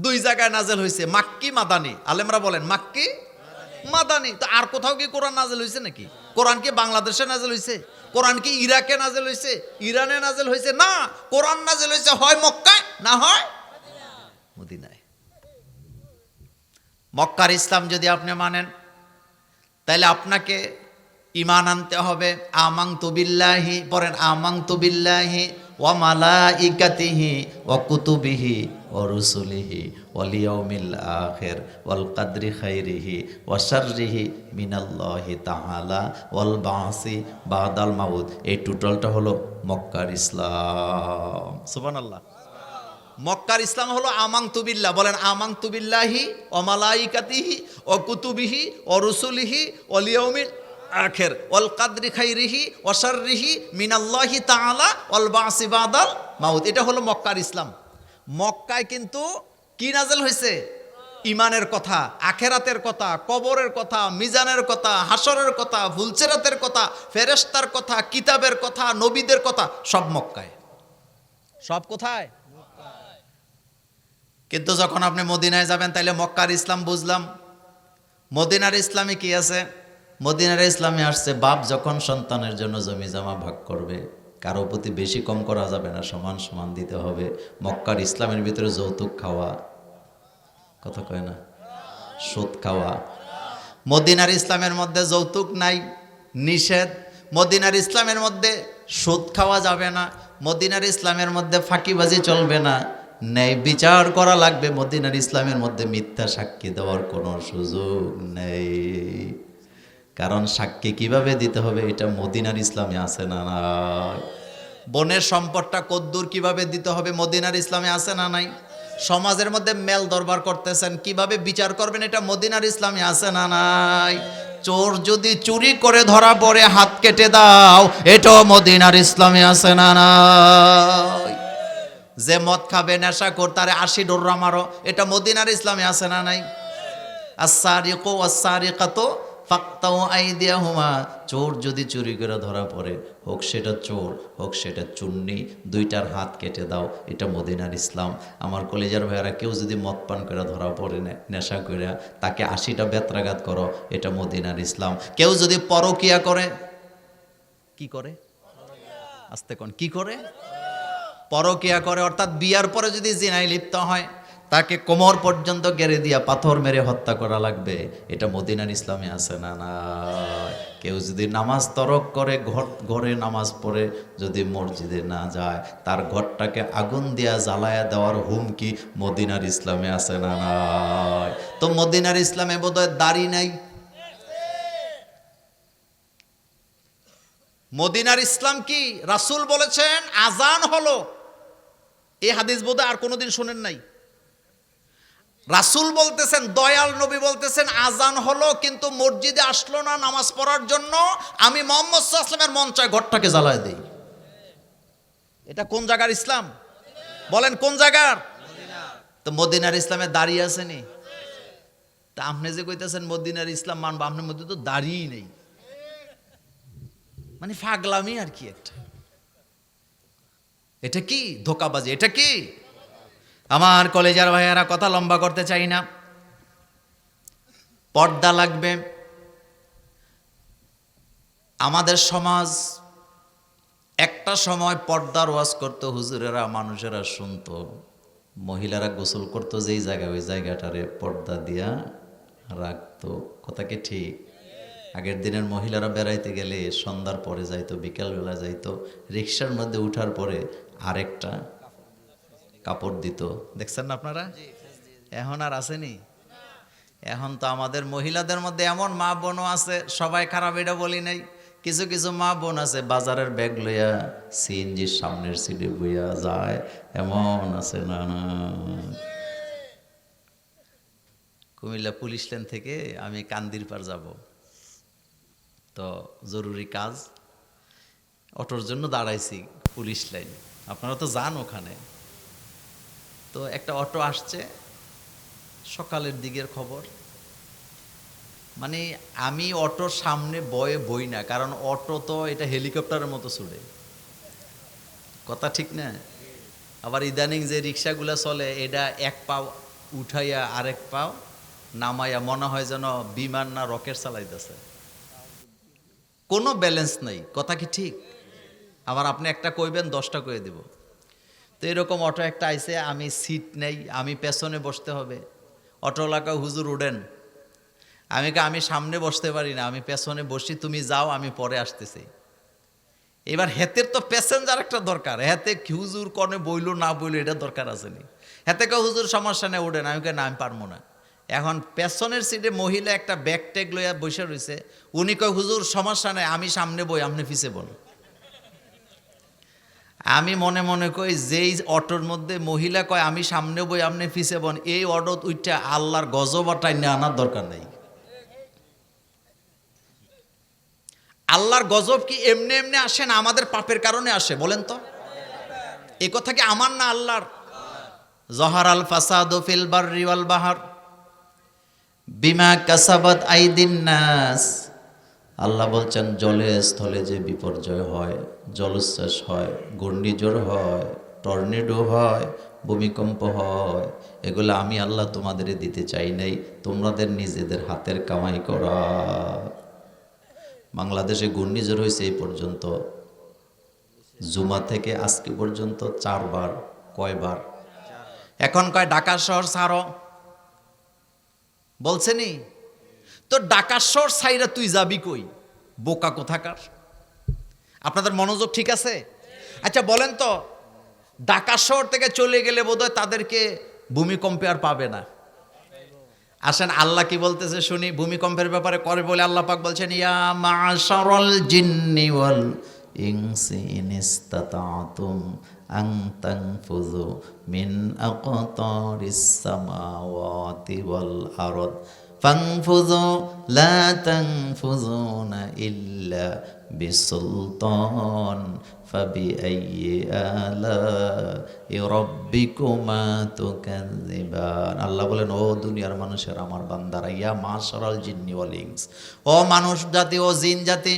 দুই জায়গায় নাজেল হয়েছে, মাক্কি মাদানি। আলেমরা বলেন মাক্কি মাদানি। তো আর কোথাও কি কোরআন নাজেল হয়েছে নাকি? কোরআন কি বাংলাদেশে নাজেল হয়েছে? কোরআন কি ইরাকে নাজেল হয়েছে, ইরানে নাজেল হয়েছে? না, কোরআন নাজেল হয়েছে হয় মক্কায়, না হয় মদিনায়। মক্কার ইসলাম যদি আপনি মানেন, তাহলে আপনাকে ঈমান আনতে হবে। আমানতু বিল্লাহি, পড়েন আমানতু বিল্লাহি ওয়া মালাইকাতিহি ওয়া কুতুবিহি ওয়া রুসুলিহি ওয়াল ইয়াউমিল আখির ওয়াল কদরি খাইরিহি ওয়া শাররিহি মিনাল্লাহি তাআলা ওয়াল বাসি বাদাল মাউত। এই টোটালটা হলো মক্কার ইসলাম। সুবহানাল্লাহ। মক্কার ইসলাম হলো আমানতু বিল্লাহ, বলেন আমানতু বিল্লাহি ওয়া মালাইকাতিহি ওয়া কুতুবিহি ওয়া রুসুলিহি ওয়াল ইয়াউমিল আখির ওয়াল কদরি খাইরিহি ওয়া শাররিহি মিনাল্লাহি তাআলা ওয়াল বাসি বাদাল মাউত। এটা হলো মক্কার ইসলাম। মক্কায় কিন্তু কি নাজেল হয়েছে? ইমানের কথা, আখেরাতের কথা, কবরের কথা, মিজানের কথা, হাসরের কথা, ফুলসিরাতের কথা, ফেরেশতার কথা, কিতাবের কথা, নবীদের কথা, সব মক্কায়। সব কোথায়? কিন্তু যখন আপনি মদিনায় যাবেন, তাইলে মক্কার ইসলাম বুঝলাম। মদিনার ইসলামে কি আছে? মদিনার ইসলামে আসছে, বাপ যখন সন্তানের জন্য জমি জমা ভাগ করবে, কারো প্রতি বেশি কম করা যাবে না, সমান সমান দিতে হবে। মক্কার ইসলামের ভিতরে যৌতুক খাওয়া, কথা কয় না, সুদ খাওয়া। মদিনার ইসলামের মধ্যে যৌতুক নাই, নিষেধ। মদিনার ইসলামের মধ্যে সুদ খাওয়া যাবে না। মদিনার ইসলামের মধ্যে ফাঁকিবাজি চলবে না, ন্যায় বিচার করা লাগবে। মদিনার ইসলামের মধ্যে মিথ্যা সাক্ষী দেওয়ার কোনো সুযোগ নেই। কারণ সাক্ষী কিভাবে দিতে হবে এটা মদিনার ইসলামে আছে না নাই? বোনের সম্পদটা কদ্দুর কিভাবে দিতে হবে মদিনার ইসলামে আছে না নাই? সমাজের মধ্যে মেল দরবার করতেছেন, কিভাবে বিচার করবেন এটা মদিনার ইসলামে আছে না নাই? চোর যদি চুরি করে ধরা পড়ে হাত কেটে দাও, এটাও মদিনার ইসলামে আছে না নাই? যে মদ খাবে, নেশা কর, তারে 80 ডোররা মারো, এটা মদিনার ইসলামে আছে না নাই? আস-সারিকু ওয়াস-সারিকাতু ফাকতাউ আইদিয়াহুমা। চোর যদি চুরি করে ধরা পড়ে, হোক সেটা চোর হোক সেটা চুন্নি, দুইটার হাত কেটে দাও, এটা মদিনার ইসলাম। আমার কলেজার ভাইয়ারা, কেউ যদি মদ পান করে ধরা পড়ে, নেশা করে, তাকে 80টা বেত্রাঘাত করো, এটা মদিনার ইসলাম। কেউ যদি পরকিয়া করে, কি করে? আস্তে কোন, কি করে? পরকিয়া করে, অর্থাৎ বিয়ার পরে যদি জিনায় লিপ্ত হয়, তাকে কোমর পর্যন্ত গেড়ে দিয়া পাথর মেরে হত্যা করা লাগবে, এটা মদিনার ইসলামে আছে না না? কেউ যদি নামাজ তরক করে, ঘরে নামাজ পড়ে যদি মসজিদে না যায়, তার ঘরটাকে আগুন দিয়া জ্বালায়া দেওয়ার হুমকি মদিনার ইসলামে আছে না নাই? তো মদিনার ইসলামে বোধহয় দাড়ি নাই। মদিনার ইসলাম কি? রাসূল বলেছেন আজান হলো, এই হাদিস বোধহয় আর কোনোদিন শুনেন নাই। রাসূল বলতেছেন, দয়াল নবী বলতেছেন আজান হলো, কিন্তু মসজিদে আসলো না নামাজ পড়ার জন্য, আমি মুহাম্মদ সাল্লাল্লাহু আলাইহি ওয়াসাল্লামের মন চায় ঘরটাকে জ্বালায় দেই। এটা কোন জায়গার ইসলাম? বলেন কোন জায়গার? তো মদিনার ইসলামে দাঁড়িয়ে আসেনি? তা আপনি যে কইতেছেন মদিনার ইসলাম মানব, আপনার মধ্যে তো দাঁড়িয়েই নেই, মানে ফাগলামি আর কি একটা। এটা কি ধোকাবাজি? এটা কি? আমার কলেজার ভাইয়ারা, কথা লম্বা করতে চাই না, পর্দা লাগবে। আমাদের সমাজ একটা সময় পর্দার ওয়াজ করতো, হুজুরেরা মানুষেরা শুনতো, মহিলারা গোসল করতো যেই জায়গায়, ওই জায়গাটারে পর্দা দিয়া রাখতো। কথা কি ঠিক? আগের দিনের মহিলারা বেড়াইতে গেলে সন্ধ্যার পরে যাইতো, বিকেলবেলা যাইতো, রিক্সার মধ্যে উঠার পরে আরেকটা কাপড় দিত। দেখছেন না আপনারা? এখন আর আসেনি? এখন তো আমাদের মহিলাদের মধ্যে এমন মা বোনও আছে, সবাই খারাপ এটা বলি নাই, কিছু কিছু মা বোন আছে বাজারের ব্যাগ লইয়া সিএনজির সামনের সিটে বইয়া যায়, এমন আছে না? কুমিল্লা পুলিশ লাইন থেকে আমি কান্দিরপাড় যাব, তো জরুরি কাজ, অটোর জন্য দাঁড়াইছি পুলিশ লাইন, আপনারা তো যান ওখানে। তো একটা অটো আসছে, সকালের দিকের খবর, মানে আমি অটোর সামনে বয়ে বই না, কারণ অটো তো এটা হেলিকপ্টারের মতো ছুড়ে, কথা ঠিক না? আবার ইদানিং যে রিক্সাগুলো চলে, এটা এক পা উঠাইয়া আরেক পাও নামাইয়া মনে হয় যেন বিমান না রকেট চালাইতেছে, কোনো ব্যালেন্স নাই। কথা কি ঠিক? আবার আপনি একটা কইবেন 10টা কয়ে দিব। তো এরকম অটো একটা আইছে, আমি সিট নেই, আমি পেছনে বসতে হবে। অটোওয়ালাকে, হুজুর উঠেন। আমি সামনে বসতে পারি না, আমি পেছনে বসি, তুমি যাও, আমি পরে আসতেছি। এবার হেতের তো প্যাসেঞ্জার একটা দরকার, হেতে হুজুর কনে বইলো না বইলো এটা দরকার আছে নি। হেতে কে হুজুর সমস্যা নেই উঠেন, না আমি পারবো না। এখন পেছনের সিটে মহিলা একটা ব্যাগ ট্যাগ লইয়া বসে রয়েছে, উনি কয় হুজুর সমস্যা নেই, আমি সামনে বই, আপনি পিছে বল। আমি মনে মনে কই, যেই অটোর মধ্যে মহিলা কয় আমি সামনে বই আপনি পিছে বন, এই অটো উইটা আল্লাহর গজব টাইনে আনার দরকার নেই। আল্লাহর গজব কি এমনি এমনি আসে না, আমাদের পাপের কারণে আসে বলেন তো? এই কথা কি আমার না আল্লাহর? জহারাল ফাসাদু ফিল বাররি ওয়াল বাহর বিমা কাসাবাত আইদিন নাস। আল্লাহ বলছেন জলে স্থলে যে বিপর্যয় হয়, জলোচ্ছ্বাস হয়, ঘূর্ণিঝড় হয়, টর্নেডো হয়, ভূমিকম্প হয়, এগুলো আমি আল্লাহ তোমাদের দিতে চাই নাই, তোমাদের নিজেদের হাতের কামাই করা। বাংলাদেশে ঘূর্ণিঝড় হয়েছে এই পর্যন্ত, জুমা থেকে আজকে পর্যন্ত 4 বার। কয়বার? এখন কয় ঢাকা শহর ছাড়ো, বলছেনি তো ঢাকা শহর ছাইরা তুই যাবি কই? বোকা কোথাকার। আপনাদের মনোযোগ ঠিক আছে? আচ্ছা বলেন তো, ঢাকা শহর থেকে চলে গেলে বোধহয় তাদেরকে ভূমিকম্পে আর পাবে না। আসেন আল্লাহ কি বলতেছে শুনি ভূমিকম্পের ব্যাপারে করে বলে। আল্লাহ পাক বলছেন ইয়া মাশারাল জিন্নি ওয়াল ইনসি ইন ইসতাতাতুম আন তানফুযু মিন আকতারিস সামাওয়াতি ওয়াল আরদ ফানফুযু লা তানফুযুনা ইল্লা বিসুলতান ফাবিআইয়ি আলাই রাব্বিকুমা তুকাযযিবান। আল্লাহ বলেন, ও দুনিয়ার মানুষের আমার বান্দারা, ইয়া মাশারাল জিন্নি ওয়াল ইনস, ও মানুষ জাতি ও জিন জাতি,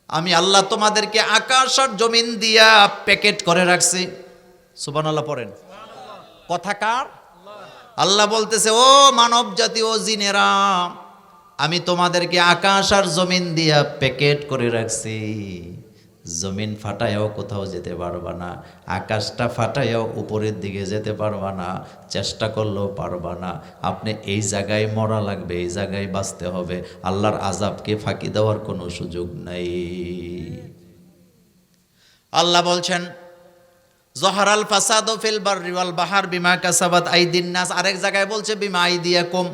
আমি আল্লাহ তোমাদেরকে আকাশ আর জমিন দিয়া প্যাকেট করে রাখছি। সুবহানাল্লাহ পড়েন। কথা কার? আল্লাহ বলতেছে, ও মানব জাতি ও জিনেরা, আমি তোমাদেরকে আকাশ আর জমিন দিয়া প্যাকেট করে রাখছি। জমিন ফাটায়ও কোথাও যেতে পারবা না, আকাশটা ফাটায়ও উপরের দিকে যেতে পারবা না, চেষ্টা করলেও পারবা না। আপনি এই জায়গায় মরা লাগবে, এই জায়গায় বাঁচতে হবে। আল্লাহর আযাবকে ফাঁকি দেওয়ার কোনো সুযোগ নাই। আল্লাহ বলছেন জহারাল ফাসাদু ফিল বাররি ওয়াল বাহর বিমা কাসাবাত আইদিন নাস। আরেক জায়গায় বলছে বিমা আইদিয়াকুম।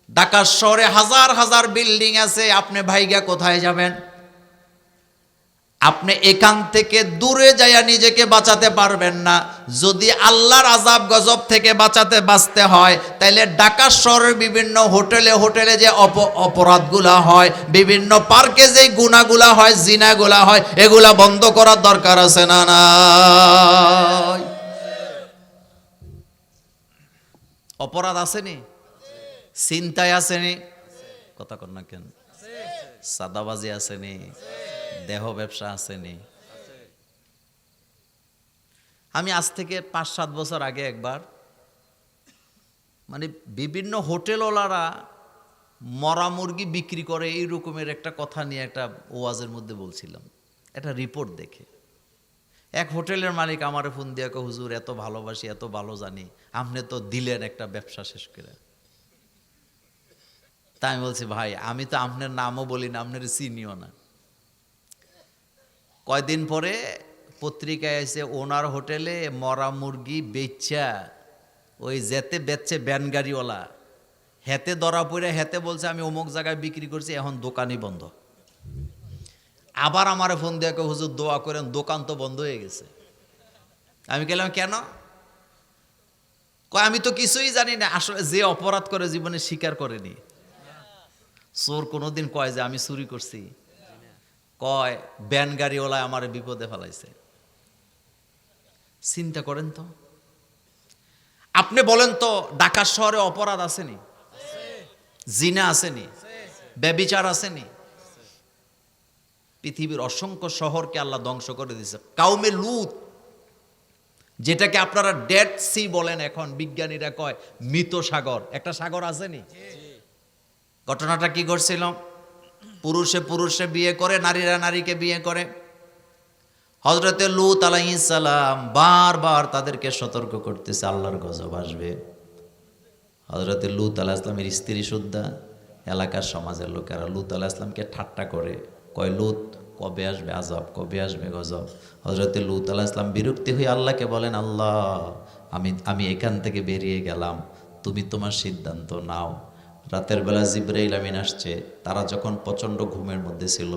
ঢাকা শহরে হাজার হাজার বিল্ডিং আছে, আপনি ভাইগা কোথায় যাবেন? আপনি এখান থেকে দূরে যাইয়া নিজেকে বাঁচাতে পারবেন না। যদি আল্লাহর আযাব গজব থেকে বাঁচতে হয়, তাইলে ঢাকা শহরের বিভিন্ন হোটেলে হোটেলে যে অপরাধগুলা হয়, বিভিন্ন পার্কে যে গুনাহগুলা হয়, জিনাগুলা হয়, এগুলা বন্ধ করার দরকার আছে না নাই? অপরাধ আসেনি, চিন্তায় আসেনি, কথা কন না কেন? সাদাবাজি আসেনি, দেহ ব্যবসা আসেনি। আমি আজ থেকে 5-7 বছর আগে একবার মানে বিভিন্ন হোটেলওয়ালারা মরা মুরগি বিক্রি করে এই রকমের একটা কথা নিয়ে একটা ওয়াজের মধ্যে বলছিলাম, একটা রিপোর্ট দেখে। এক হোটেলের মালিক আমারে ফোন দিয়ে কয়, হুজুর এত ভালোবাসি, এত ভালো জানি, আপনি তো দিলেন একটা ব্যবসা শেষ করে। তাই আমি বলছি, ভাই আমি তো আপনার নামও বলি না, আপনার চিনিও না। কয়দিন পরে পত্রিকায় এসে ওনার হোটেলে মরা মুরগি বেচা, ওই যেতে বেচছে ব্যান গাড়িওয়ালা, হেতে ধরা পড়ে, হেতে বলছে আমি অমুক জায়গায় বিক্রি করছি, এখন দোকানই বন্ধ। আবার আমার ফোন দিয়ে হুজুর দোয়া করেন, দোকান তো বন্ধ হয়ে গেছে। আমি গেলাম, কেন? কয় আমি তো কিছুই জানি না। আসলে যে অপরাধ করে জীবনে স্বীকার করেনি। চোর কোনোদিন কয় যে আমি চুরি করছি? কয় ব্যান গাড়িওয়ালা আমার বিপদে ফেলাইছে। চিন্তা করেন তো। আপনি বলেন তো, ঢাকা শহরে অপরাধ আসেনি? জিনা আসেনি? ব্যভিচার আসেনি? পৃথিবীর অসংখ্য শহরকে আল্লাহ ধ্বংস করে দিয়েছে। কাউমে লুত যেটাকে আপনারা ডেড সি বলেন, এখন বিজ্ঞানীরা কয় মৃত সাগর। একটা সাগর আসেনি? ঘটনাটা কি ঘটছিল? পুরুষে পুরুষে বিয়ে করে, নারীরা নারীকে বিয়ে করে। হযরতে লূত আলাইহিস সালাম বারবার তাদেরকে সতর্ক করতেছে আল্লাহর গজব আসবে। হযরতে লূত আলাইহিস সালামের স্ত্রী সুদ্ধা এলাকার সমাজের লোকেরা লূত আলাইহিস সালামকে ঠাট্টা করে, কয় লূত কবে আসবে আযাব, কবে আসবে গজব? হযরতে লূত আলাইহিস সালাম বিরক্তি হয়ে আল্লাহকে বলেন, আল্লাহ আমি এখান থেকে বেরিয়ে গেলাম, তুমি তোমার সিদ্ধান্ত নাও। রাতের বেলা জিবরাইল আমিন আসছে, তারা যখন প্রচণ্ড ঘুমের মধ্যে ছিল,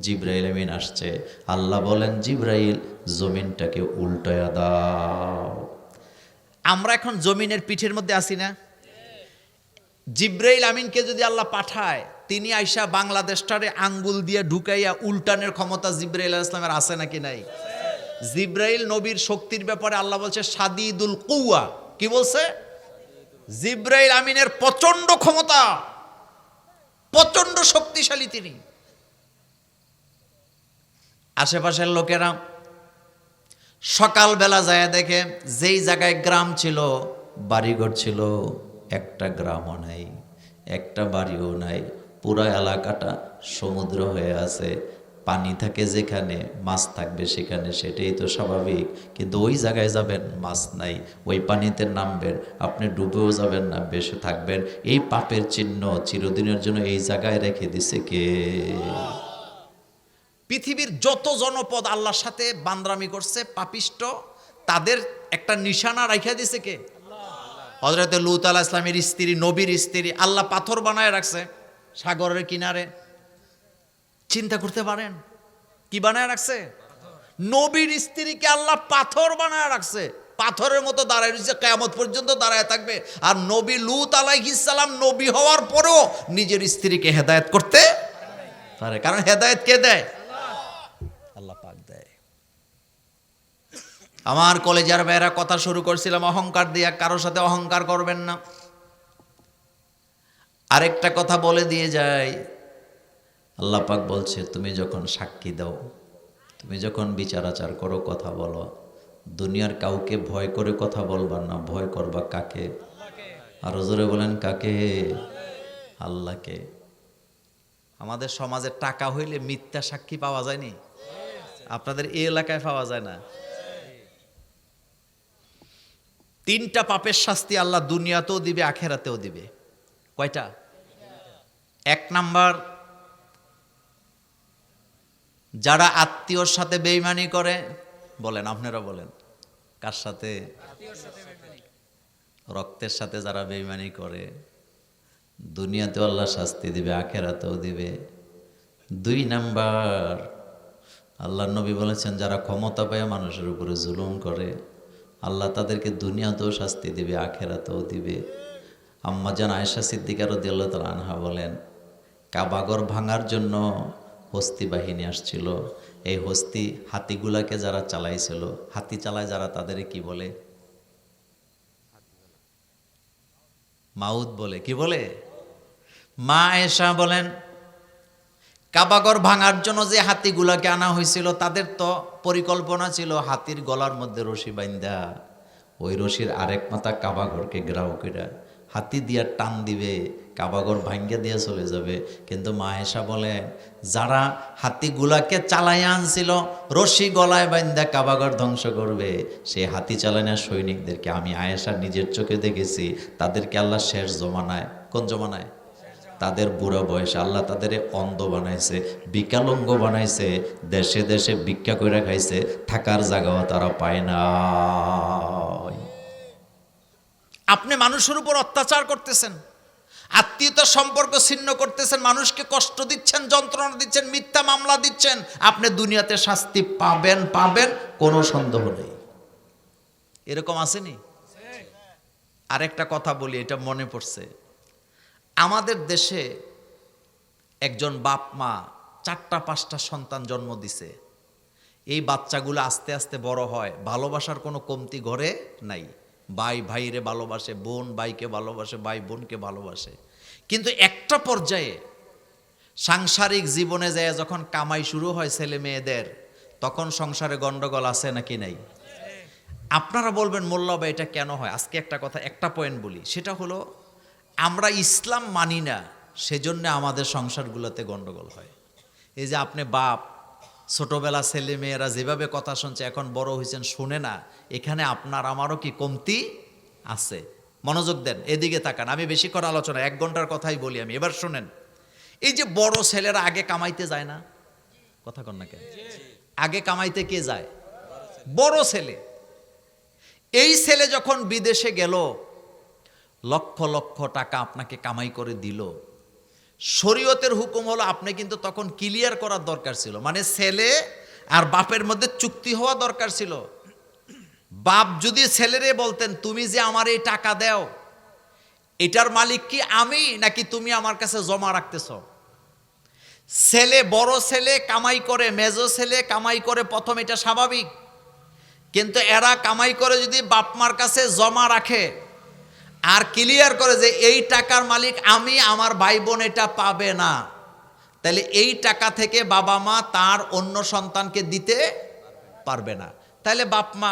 জিবরাইল আমিন আসছে। আল্লাহ বলেন, জিবরাইল জমিনটাকে উল্টায়া দাও। আমরা এখন জমিনের পিঠের মধ্যে আছি না? জিবরাইল আমিনকে যদি আল্লাহ পাঠায়, তিনি আইসা বাংলাদেশটারে আঙ্গুল দিয়ে ঢুকাইয়া উল্টানের ক্ষমতা জিবরাইল আলাইহিস সালামের আছে নাকি নাই? জিবরাইল নবীর শক্তির ব্যাপারে আল্লাহ বলছে শাদীদুল কুওয়া। কি বলছে? জিবরাইল আমিনের প্রচন্ড ক্ষমতা, প্রচন্ড শক্তিশালী তিনি। আশেপাশের লোকেরা সকালবেলা যায় দেখে, যেই জায়গায় গ্রাম ছিল, বাড়িঘর ছিল, একটা গ্রামও নাই, একটা বাড়িও নাই, পুরা এলাকাটা সমুদ্র হয়ে আছে। পানি থাকে যেখানে, মাছ থাকবে সেখানে, সেটাই তো স্বাভাবিক। কিন্তু ওই জায়গায় যাবেন, মাছ নাই, ওই পানিতে নামবেন, আপনি ডুবেও যাবেন না, বেঁচে থাকবেন। এই পাপের চিহ্ন চিরদিনের জন্য এই জায়গায় রেখে দিছে কে? পৃথিবীর যত জনপদ আল্লাহর সাথে বান্দরামি করছে, পাপিষ্ট, তাদের একটা নিশানা রাইখা দিছে কে? হযরতে লূত আলাইহিস সালামের স্ত্রী, নবীর স্ত্রী, আল্লাহ পাথর বানায় রাখছে সাগরের কিনারে। চিন্তা করতে পারেন কি বানায় রাখছে? নবীর স্ত্রীকে আল্লাহ পাথর বানায় রাখছে, পাথরের মতো দাঁড়ায় রয়েছে, কিয়ামত পর্যন্ত দাঁড়ায় থাকবে। আর নবী লূত আলাইহিস সালাম নবী হওয়ার পরেও নিজের স্ত্রীকে হেদায়েত করতে পারে, কারণ হেদায়েত কে দেয়? আল্লাহ পাক দেয়। আমার কলেজের ভাইয়েরা, কথা শুরু করছিলাম অহংকার দিয়ে, কারোর সাথে অহংকার করবেন না। আরেকটা কথা বলে দিয়ে যায়, আল্লাহ পাক বলছে, তুমি যখন সাক্ষী দাও, তুমি যখন বিচার আচার করো, কথা বলো, দুনিয়ার কাউকে ভয় করে কথা বলবা না, ভয় করবা কাকে? আর জোরে বলেন কাকে? আল্লাহকে। আমাদের সমাজে টাকা হইলে মিথ্যা সাক্ষী পাওয়া যায়নি? আপনাদের এই এলাকায় পাওয়া যায় না? তিনটা পাপের শাস্তি আল্লাহ দুনিয়াতেও দিবে, আখেরাতেও দিবে। কয়টা? এক নাম্বার, যারা আত্মীয়র সাথে বেঈমানি করে। বলেন, আপনারা বলেন, কার সাথে? রক্তের সাথে যারা বেঈমানি করে, দুনিয়াতেও আল্লাহ শাস্তি দিবে, আখেরাতেও দিবে। দুই নাম্বার, আল্লাহ নবী বলেছেন, যারা ক্ষমতা পায় মানুষের উপরে জুলুম করে, আল্লাহ তাদেরকে দুনিয়াতেও শাস্তি দিবে, আখেরাতেও দিবে। আম্মা জান আয়েশা সিদ্দিকা রাদিয়াল্লাহু তাআলা আনহা বলেন, কাবাগর ভাঙার জন্য হস্তি বাহিনী আসছিল। এই হস্তি হাতিগুলাকে যারা চালাইছিল, হাতি চালায় যারা, তাদের কি বলে? মাউত বলে। কি বলে? মা আয়েশা বলেন, কাবাগর ভাঙার জন্য যে হাতিগুলাকে আনা হয়েছিল, তাদের তো পরিকল্পনা ছিল হাতির গলার মধ্যে রশি বাইন্ধা, ওই রশির আরেক মাথা কাবাগরকে গ্রাও করে হাতি দিয়া টান দিবে, কাবাগর ভাঙ্গা দিয়ে চলে যাবে। কিন্তু মা আয়েশা বলে, যারা হাতিগুলাকে চালাইয়া আনছিল, রশি গলায় বাইন্ধা কাবাগর ধ্বংস করবে, সেই হাতি চালানা সৈনিকদেরকে আমি আয়েশা নিজের চোখে দেখেছি। তাদেরকে আল্লাহ শেষ জমানায়, কোন জমানায়? তাদের বুড়া বয়সে আল্লাহ তাদের অন্ধ বানাইছে, বিকলাঙ্গ বানাইছে, দেশে দেশে ভিক্ষা করে খাইছে, থাকার জায়গাও তারা পায় না। আপনি মানুষের উপর অত্যাচার করতেছেন, আত্মীয়তার সম্পর্ক ছিন্ন করতেছেন, মানুষকে কষ্ট দিচ্ছেন, যন্ত্রণা দিচ্ছেন, মিথ্যা মামলা দিচ্ছেন, আপনি দুনিয়াতে শাস্তি পাবেন, পাবেন, কোনো সন্দেহ নেই। এরকম আসেনি? আরেকটা কথা বলি, এটা মনে পড়ছে। আমাদের দেশে একজন বাপ মা 4টা-5টা সন্তান জন্ম দিছে। এই বাচ্চাগুলো আস্তে আস্তে বড় হয়, ভালোবাসার কোনো কমতি ঘরে নাই। ভাই ভাইরে ভালোবাসে, বোন ভাইকে ভালোবাসে, ভাই বোনকে ভালোবাসে। কিন্তু একটা পর্যায়ে সাংসারিক জীবনে যায় যখন কামাই শুরু হয় ছেলে মেয়েদের, তখন সংসারে গন্ডগোল আছে নাকি নাই? আপনারা বলবেন মোল্লা ভাই এটা কেন হয়? আজকে একটা কথা, একটা পয়েন্ট বলি, সেটা হলো আমরা ইসলাম মানি না, সেজন্য আমাদের সংসারগুলোতে গন্ডগোল হয়। এই যে আপনি বাপ, ছোটবেলা ছেলে মেয়েরা যেভাবে কথা শুনছে, এখন বড় হয়েছেন শুনে না, এখানে আপনার আমারও কি কমতি আছে? মনোযোগ দেন, এদিকে তাকান, আমি বেশি করে আলোচনা 1 ঘন্টার কথাই বলি আমি, এবার শুনেন। এই যে বড় ছেলেরা আগে কামাইতে যায় না, কথা কন না কেন? আগে কামাইতে কে যায়? বড় ছেলে। এই ছেলে যখন বিদেশে গেল, লক্ষ লক্ষ টাকা আপনাকে কামাই করে দিল, শরীয়তের হুকুম হলো আপনি কিন্তু তখন ক্লিয়ার করার দরকার ছিল, মানে ছেলে আর বাপের মধ্যে চুক্তি হওয়া দরকার ছিল। বাপ যদি ছেলেরে বলতেন, তুমি যে আমার এই টাকা দাও, এটার মালিক কি আমি নাকি তুমি আমার কাছে জমা রাখতেছ? ছেলে, বড় ছেলে কামাই করে, মেজো ছেলে কামাই করে, প্রথম এটা স্বাভাবিক। কিন্তু এরা কামাই করে যদি বাপ মার কাছে জমা রাখে আর ক্লিয়ার করে যে এই টাকার মালিক আমি, আমার ভাই বোন এটা পাবে না, তাহলে এই টাকা থেকে বাবা মা তার অন্য সন্তানকে দিতে পারবে না। তাহলে বাপ মা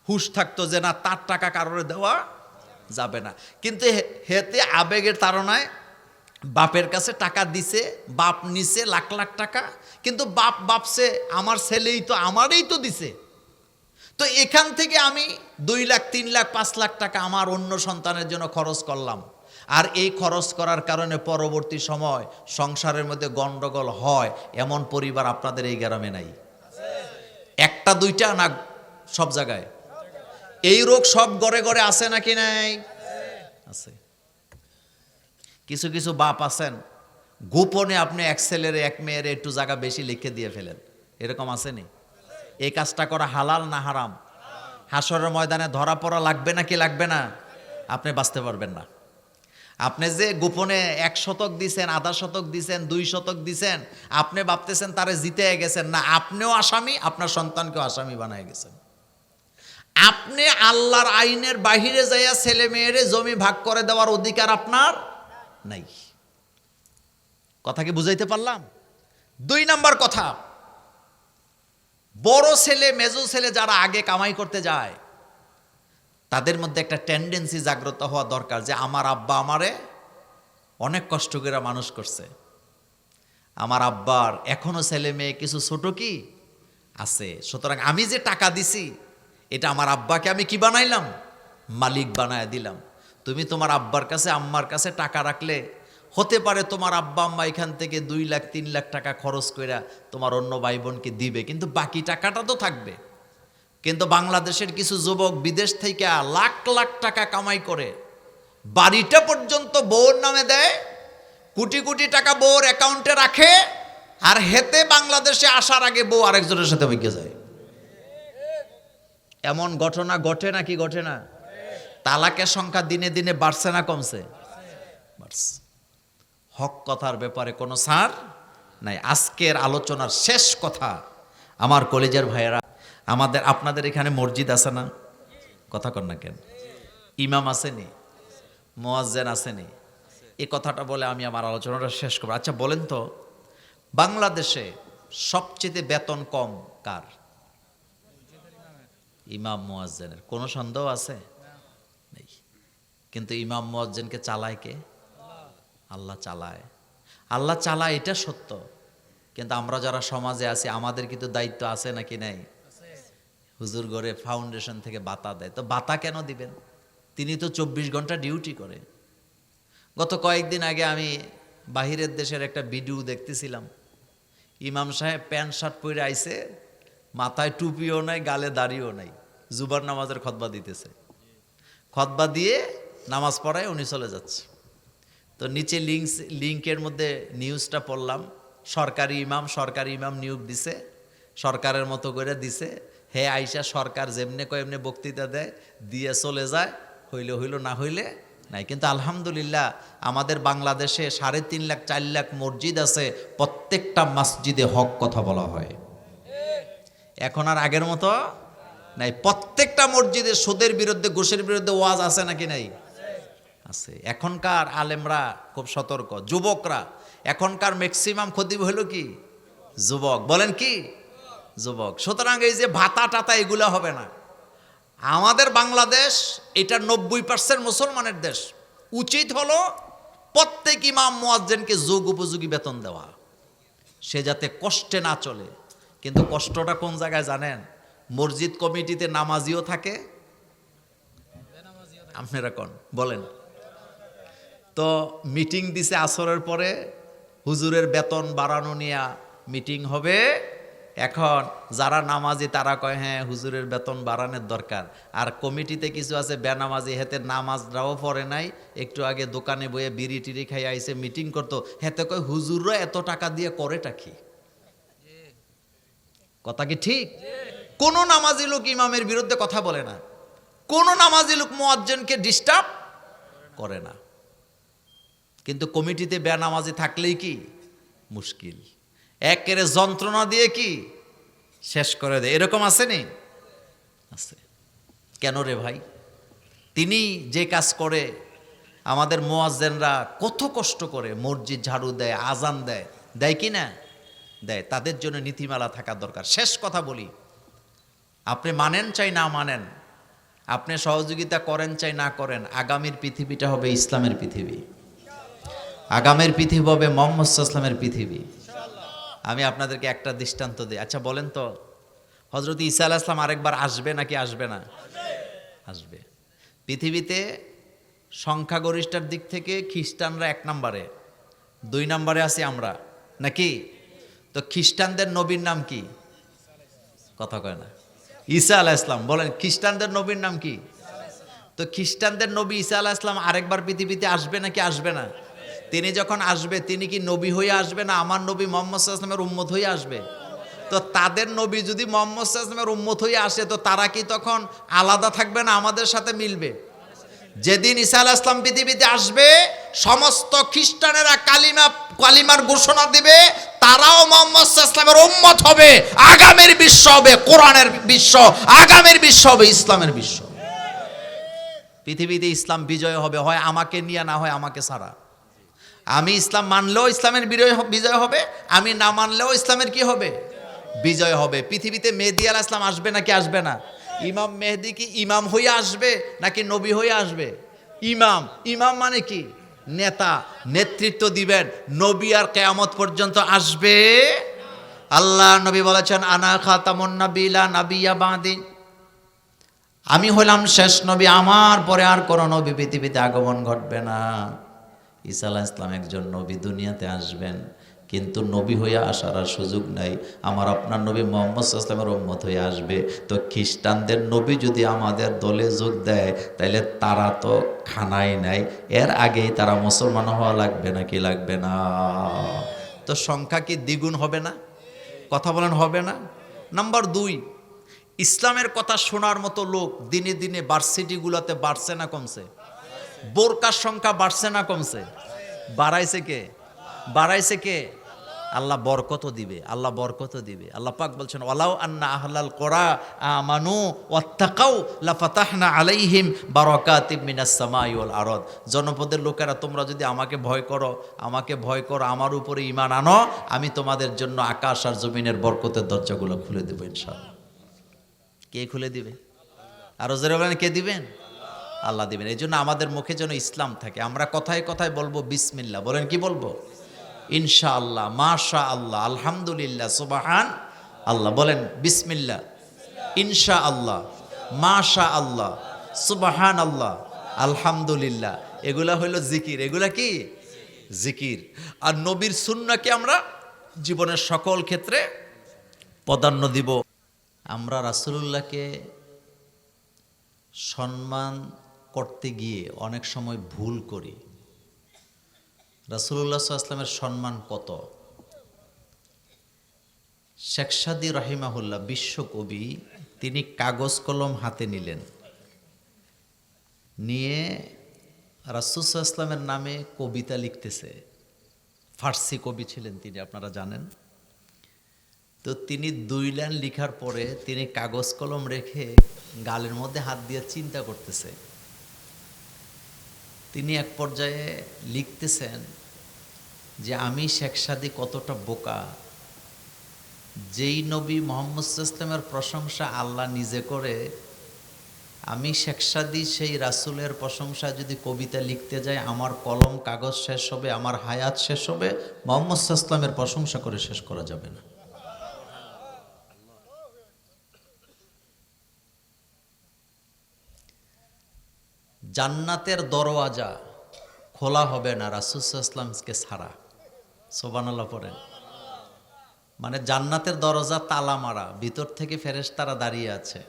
হুঁশ থাকতো যে না, তার টাকা কারোর দেওয়া যাবে না। কিন্তু হেতে আবেগের তাড়নায় বাপের কাছে টাকা দিছে, বাপ নিছে লাখ লাখ টাকা, কিন্তু বাপ ভাবছে আমার ছেলেই তো, আমারই তো দিছে, তো এখান থেকে আমি 2 লাখ 3 লাখ 5 লাখ টাকা আমার অন্য সন্তানের জন্য খরচ করলাম। আর এই খরচ করার কারণে পরবর্তী সময় সংসারের মধ্যে গন্ডগোল হয়, এমন পরিবার আপনাদের এই গ্রামে নাই? একটা দুইটা না, সব জায়গায় এই রোগ সব ঘরে ঘরে আছে নাকি নাই? আছে। কিছু কিছু বাপ আছেন, গোপনে আপনি এক ছেলের এক মেয়ের একটু জায়গা বেশি লিখে দিয়ে ফেলেন, এরকম আসেনি? এই কাজটা করা হালাল না হারাম? হাসরের ময়দানে ধরা পড়া লাগবে নাকি লাগবে না? আপনি বাঁচতে পারবেন না। আপনি যে গোপনে 1 শতক দিছেন, আধা শতক দিছেন, 2 শতক দিছেন, আপনি ভাবতেছেন তারে জিতে গেছেন, না, আপনিও আসামি, আপনার সন্তানকেও আসামি বানায় গেছেন। আপনি আল্লাহর আইনের বাহিরে যাইয়া ছেলে মেয়েরে জমি ভাগ করে দেওয়ার অধিকার আপনার নাই। কথা কি বুঝাইতে পারলাম? 2 নাম্বার কথা, বড় ছেলে মেজো ছেলে যারা আগে কামাই করতে যায়, তাদের মধ্যে একটা টেন্ডেন্সি জাগ্রত হওয়া দরকার যে আমার আব্বা আমারে অনেক কষ্ট করে মানুষ করছে, আমার আব্বার এখনো ছেলে মেয়ে কিছু ছোট কি আছে, সুতরাং আমি যে টাকা দিছি এটা আমার আব্বাকে আমি কি বানাইলাম? মালিক বানায় দিলাম। তুমি তোমার আব্বার কাছে আম্মার কাছে টাকা রাখলে হতে পারে তোমার আব্বা আম্মা এখান থেকে 2 লাখ 3 লাখ টাকা খরচ কইরা তোমার অন্য ভাই বোনকে দিবে, কিন্তু বাকি টাকাটা তো থাকবে। কিন্তু বাংলাদেশের কিছু যুবক বিদেশ থেকে লাখ লাখ টাকা কামাই করে বাড়িটা পর্যন্ত বউর নামে দেয়, কোটি কোটি টাকা বউর অ্যাকাউন্টে রাখে, আর হেতে বাংলাদেশে আসার আগে বউ আরেকজনের সাথে বইকে যায়। এমন ঘটনা ঘটে নাকি ঘটে না? তালাকের সংখ্যা দিনে দিনে বাড়ছে না কমছে? বাড়ছে। হক কথার ব্যাপারে কোনো ছাড় নাই। আজকের আলোচনার শেষ কথা, আমার কলেজের ভাইয়েরা, আপনাদের এখানে মসজিদ আছে না? কথা কন না কেন? ইমাম আসেনি? মুয়াজ্জিন আসেনি? এই কথাটা বলে আমি আমার আলোচনাটা শেষ করব। আচ্ছা বলেন তো, বাংলাদেশে সবচেয়ে বেতন কম কার? ইমাম মুয়াজ্জিনের। কোনো সন্দেহ আছে? নেই। কিন্তু ইমাম মুয়াজ্জিনকে চালায় কে? আল্লাহ চালায়। আল্লাহ চালায়, এটা সত্য, কিন্তু আমরা যারা সমাজে আছি আমাদের কিন্তু দায়িত্ব আছে নাকি নাই? হুজুর ঘরে ফাউন্ডেশন থেকে ভাতা দেয়, তো ভাতা কেন দিবেন? তিনি তো 24 ঘন্টা ডিউটি করে। গত কয়েকদিন আগে আমি বাহিরের দেশের একটা ভিডিও দেখতেছিলাম, ইমাম সাহেব প্যান্ট শার্ট পরে আইছে, মাথায় টুপিও নাই, গালে দাড়িও নাই, জুবার নামাজের খুতবা দিতেছে। খুতবা দিয়ে নামাজ পড়ায় উনি চলে যাচ্ছে। তো নিচে লিঙ্কের মধ্যে নিউজটা পড়লাম, সরকারি ইমাম নিয়োগ দিছে, সরকারের মতো করে দিছে। হে আইসা সরকার যেমনে কয় এমনি বক্তৃতা দেয়, দিয়ে চলে যায়, হইলে হইল, না হইলে নাই। কিন্তু আলহামদুলিল্লাহ আমাদের বাংলাদেশে 3.5 লাখ 4 লাখ মসজিদ আছে, প্রত্যেকটা মসজিদে হক কথা বলা হয়। এখন আর আগের মতো নাই। প্রত্যেকটা মসজিদে সুদের বিরুদ্ধে, ঘুষের বিরুদ্ধে ওয়াজ আছে নাকি নাই? আছে। এখনকার আলেমরা খুব সতর্ক, যুবকরা, এখনকার ম্যাক্সিমাম খতিব হলো কি? যুবক। বলেন কি? যুবক। সুতরাং এই যে ভাতা টাতা এগুলো হবে না। আমাদের বাংলাদেশ এটা 90% মুসলমানের দেশ। উচিত হলো প্রত্যেক ইমাম মুয়াজ্জিনকে যোগ উপযোগী বেতন দেওয়া, সে যাতে কষ্টে না চলে। কিন্তু কষ্টটা কোন জায়গায় জানেন? মসজিদ কমিটিতে নামাজিও থাকে, আপনারা কোন বলেন তো। মিটিং দিছে আসরের পরে, হুজুরের বেতন বাড়ানো নিয়ে মিটিং হবে। এখন যারা নামাজি তারা কয় হ্যাঁ হুজুরের বেতন বাড়ানোর দরকার, আর কমিটিতে কিছু আছে বেনামাজি, হেতে নামাজটাও পড়ে নাই, একটু আগে দোকানে বইয়ে বিড়ি টিড়ি খাই আইসে মিটিং করতো, হেতে কয় হুজুররা এত টাকা দিয়ে করেটা কি? কথা কি ঠিক? কোন নামাজি লোক ইমামের বিরুদ্ধে কথা বলে না, কোন নামাজি লোক মুয়াজ্জিনকে ডিস্টার্ব করে না। কিন্তু কমিটিতে বেনামাজি থাকলেই কি মুশকিল, একেবারে যন্ত্রণা দিয়ে কি শেষ করে দেয়। এরকম আসেনি? আছে। কেন রে ভাই? তিনি যে কাজ করে, আমাদের মুয়াজ্জিনরা কত কষ্ট করে মসজিদ ঝাড়ু দেয়, আজান দেয়, দেয় কি না? দেয়। তাদের জন্য নীতিমালা থাকা দরকার। শেষ কথা বলি, আপনি মানেন চাই না মানেন, আপনি সহযোগিতা করেন চাই না করেন, আগামীর পৃথিবীটা হবে ইসলামের পৃথিবী, আগামীর পৃথিবী হবে মুহাম্মদ সাল্লাল্লাহু আলাইহি ওয়াসাল্লামের পৃথিবী। আমি আপনাদেরকে একটা দৃষ্টান্ত দিই। আচ্ছা বলেন তো, হযরত ঈসা আলাইহিস সালাম আরেকবার আসবে নাকি আসবে না? আসবে। পৃথিবীতে সংখ্যাগরিষ্ঠের দিক থেকে খ্রিস্টানরা 1 নম্বরে, 2 নম্বরে আছি আমরা নাকি? তো খ্রিস্টানদের নবীর নাম কি? কথা কয় না। ঈসা আলাইহিস সালাম। বলেন খ্রিস্টানদের নবীর নাম কি? তো খ্রিস্টানদের নবী ঈসা আলাইহিস সালাম আরেকবার পৃথিবীতে আসবে নাকি আসবে না? তিনি যখন আসবে তিনি কি নবী হয়ে আসবে না আমার নবী মুহাম্মদ সাল্লাল্লাহু আলাইহি ওয়াসাল্লামের উম্মত হয়ে আসবে? তো তাদের নবী যদি মুহাম্মদ সাল্লাল্লাহু আলাইহি ওয়াসাল্লামের উম্মত হয়ে আসে, তো তারা কি তখন আলাদা থাকবে না আমাদের সাথে মিলবে? যেদিন ঈসা আলাইহিস সালাম পৃথিবীতে আসবে, সমস্ত খ্রিস্টানেরা কালিমার ঘোষণা দিবে, তারাও মুহাম্মদ সাল্লাল্লাহু আলাইহি ওয়াসাল্লামের উম্মত হবে। আগামীর বিশ্ব হবে কোরআনের বিশ্ব, আগামীর বিশ্ব হবে ইসলামের বিশ্ব। পৃথিবীতে ইসলাম বিজয় হবে, হয় আমাকে নিয়ে না হয় আমাকে ছাড়া। আমি ইসলাম মানলেও ইসলামের বিজয় হবে, আমি না মানলেও ইসলামের কি হবে? বিজয় হবে। পৃথিবীতে মেহেদী আলাইহিস সালাম আসবে নাকি আসবে না? ইমাম মেহেদী কি ইমাম হয়ে আসবে নাকি নবী হয়ে আসবে? ইমাম। ইমাম মানে কি? নেতা, নেতৃত্ব দিবেন। নবী আর কিয়ামত পর্যন্ত আসবে। আল্লাহ নবী বলেছেন আনা খাতামুন নাবিয়্যিন লা নাবিয়্যা বাদি, আমি হলাম শেষ নবী, আমার পরে আর কোনো নবী পৃথিবীতে আগমন ঘটবে না। ঈসা আলাইহিস সালাম একজন নবী, দুনিয়াতে আসবেন, কিন্তু নবী হয়ে আসার আর সুযোগ নাই। আমার আপনার নবী মুহাম্মদ সাল্লাল্লাহু আলাইহি ওয়াসাল্লামের উম্মত হয়ে আসবে। তো খ্রিস্টানদের নবী যদি আমাদের দলে যোগ দেয়, তাহলে তারা তো খানাই নাই, এর আগেই তারা মুসলমান হওয়া লাগবে নাকি লাগবে না? তো সংখ্যা কি দ্বিগুণ হবে না? কথা বলেন হবে না? নাম্বার 2, ইসলামের কথা শোনার মতো লোক দিনে দিনে ভার্সিটিগুলোতে বাড়ছে না কমছে? বোরকার সংখ্যা বাড়ছে না কমছে? বাড়াইছে কে? বাড়াইছে কে? আল্লাহ বরকত দিবে, আল্লাহ বরকত দিবে। আল্লাহ পাক বলছেন ওয়ালাউ আন্না আহলাল কুরা আমানু ওয়াত্তাকাউ লাফাতাহনা আলাইহিম বারাকাতিম মিনাস সামাই ওয়াল আরদ। জনপদের লোকেরা তোমরা যদি আমাকে ভয় করো, আমাকে ভয় করো, আমার উপরে ঈমান আনো, আমি তোমাদের জন্য আকাশ আর জমিনের বরকতের দরজাগুলো খুলে দেব ইনশাআল্লাহ। কে খুলে দিবে? আরো জোরে বলেন কে দিবেন? আল্লাহ দিবেন। এই জন্য আমাদের মুখে যেন ইসলাম থাকে, আমরা কথায় কথায় বলবো বিসমিল্লাহ। বলেন কি বলবো? ইনশাআল্লাহ, মাশা আল্লাহ, আলহামদুলিল্লাহ, সুবহান আল্লাহ। বলেন বিসমিল্লাহ, ইনশাআল্লাহ, মাশা আল্লাহ, সুবহান আল্লাহ, আলহামদুলিল্লাহ। এগুলা হইল জিকির। এগুলা কি? জিকির। আর নবীর সুন্নাহকে আমরা জীবনের সকল ক্ষেত্রে প্রাধান্য দিব। আমরা রাসূলুল্লাহকে সম্মান করতে গিয়ে অনেক সময় ভুল করি। রাসূলুল্লাহ সাল্লাল্লাহু আলাইহি ওয়াসাল্লামের সম্মান কত? শেখ সাদী রাহিমাহুল্লাহ, বিশ্বকবি, তিনি কাগজ কলম হাতে নিলেন, নিয়ে রাসূল সাল্লাল্লাহু আলাইহি ওয়াসাল্লামের নামে কবিতা লিখতেছে। ফার্সি কবি ছিলেন তিনি, আপনারা জানেন। তো তিনি 2 লাইন লিখার পরে তিনি কাগজ কলম রেখে গালের মধ্যে হাত দিয়ে চিন্তা করতেছে। তিনি এক পর্যায়ে লিখতেছেন যে আমি শেখ সাদী কতটা বোকা, যেই নবী মুহাম্মদ সাল্লাল্লাহু আলাইহি ওয়াসাল্লামের প্রশংসা আল্লাহ নিজে করে, আমি শেখ সাদী সেই রাসূলের প্রশংসা যদি কবিতা লিখতে যাই, আমার কলম কাগজ শেষ হবে, আমার হায়াত শেষ হবে, মুহাম্মদ সাল্লাল্লাহু আলাইহি ওয়াসাল্লামের প্রশংসা করে শেষ করা যাবে না। জান্নাতের দরওয়াজা খোলা হবে না রাসূল সাল্লাল্লাহু আলাইহি ওয়াসাল্লামকে ছাড়া। সুবহানাল্লাহ পড়েন। মানে জান্নাতের দরজা তালা মারা, ভিতর থেকে ফেরেশতারা দাঁড়িয়ে আছে।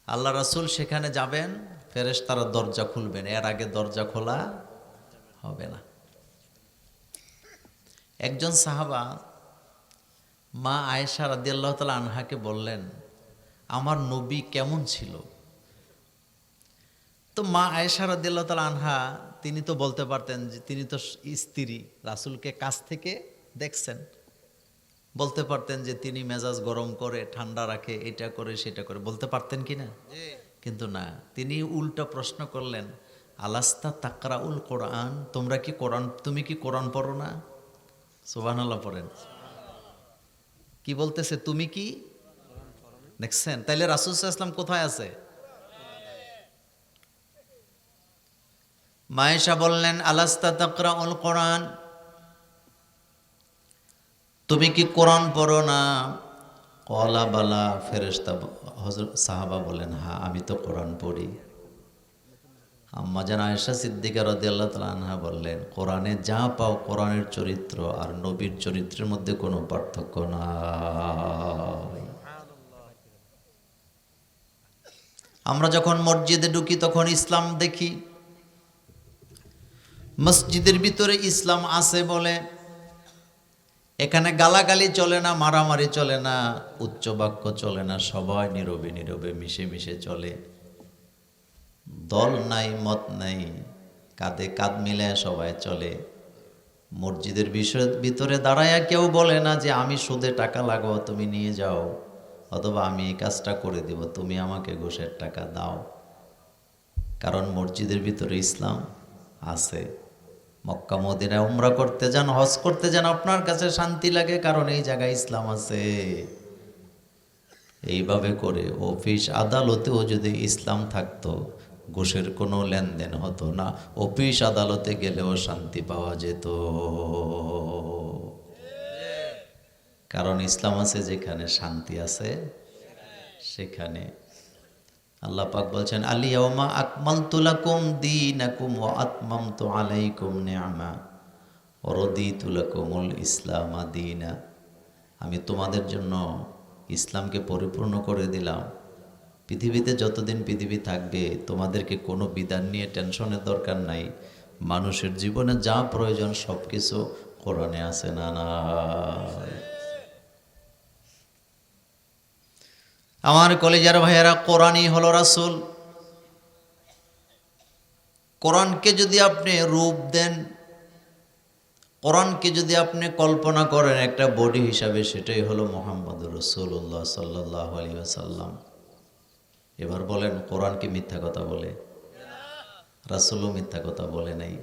আল্লাহ রাসূল সেখানে যাবেন, ফেরেশতারা দরজা খুলবেন, এর আগে দরজা খোলা হবে না। একজন সাহাবা মা আয়েশা রাদিয়াল্লাহু তাআলা আনহাকে বললেন, আমার নবী কেমন ছিল? তো মা আয়েশা রাদিয়াল্লাহু তাআলা আনহা তিনি তো বলতে পারতেন যে তিনি তো স্ত্রী, রাসূলকে কাছ থেকে দেখছেন, বলতে পারতেন যে তিনি মেজাজ গরম করে, ঠান্ডা রাখে, এটা করে সেটা করে, বলতে পারতেন কি না? কিন্তু না, তিনি উল্টা প্রশ্ন করলেন, আলাস্তা তাকরাউল কোরআন, তোমরা কি কোরআন, তুমি কি কোরআন পড়ো না? সুবহানাল্লাহ পড়েন। কি বলতেছে, তুমি কি দেখছেন? তাইলে রাসূল সাল্লাল্লাহু আলাইহি ওয়াসাল্লাম কোথায় আছে? মায়েশা বললেন, আলাস্তা তাকরাউল কোরআন, তুমি কি কোরআন পড়ো না? কলা বালা, ফেরেশতা হযরত সাহাবা বলেন, হ্যাঁ আমি তো কোরআন পড়ি। আম্মা জান আয়েশা সিদ্দিকা রাদিয়াল্লাহু তাআলা আনহা বললেন, কোরআনে যা পাও কোরআনের চরিত্র আর নবীর চরিত্রের মধ্যে কোনো পার্থক্য নাই। আমরা যখন মসজিদে ঢুকি তখন ইসলাম দেখি, মসজিদের ভিতরে ইসলাম আছে বলে এখানে গালাগালি চলে না, মারামারি চলে না, উচ্চ বাক্য চলে না, সবাই নীরবে নীরবে মিশে মিশে চলে। দল নাই, মত নাই, কাঁধে কাঁধ মিলে সবাই চলে। মসজিদের ভিতরে দাঁড়ায়া কেউ বলে না যে আমি সুদে টাকা লাগাবো, তুমি নিয়ে যাও, অথবা আমি এই কাজটা করে দিব, তুমি আমাকে ঘুষের টাকা দাও। কারণ মসজিদের ভিতরে ইসলাম আছে। মক্কা মদিনায় উমরা করতে যান, হজ করতে যান, আপনার কাছে শান্তি লাগে কারণ এই জায়গায় ইসলাম আছে। এইভাবে করে অফিস আদালতেও যদি ইসলাম থাকতো, ঘুষের কোনো লেনদেন হতো না, অফিস আদালতে গেলেও শান্তি পাওয়া যেত। কারণ ইসলাম আছে যেখানে, শান্তি আছে সেখানে। আল্লাহ পাক বলছেন, আল-ইয়াওমা আকমালতু লাকুম দীনাকুম ওয়া আতমামতু আলাইকুম নি'মা ওয়া রাদিতু লাকুমুল ইসলামা দীনা। আমি তোমাদের জন্য ইসলামকে পরিপূর্ণ করে দিলাম। পৃথিবীতে যতদিন পৃথিবী থাকবে তোমাদেরকে কোনো বিধান নিয়ে টেনশনের দরকার নাই। মানুষের জীবনে যা প্রয়োজন সব কিছু কোরআনে আছে না না। আমার কলেজার ভাইয়েরা, কোরআনই হলো রাসূল। কোরআনকে যদি আপনি রূপ দেন, কোরআনকে যদি আপনি কল্পনা করেন একটা বডি হিসাবে, সেটাই হলো মুহাম্মদুর রাসূলুল্লাহ সাল্লাল্লাহু আলাইহি ওয়াসাল্লাম। এবার বলেন, কোরআন কি মিথ্যা কথা বলে? রাসূলও মিথ্যা কথা বলে নাই।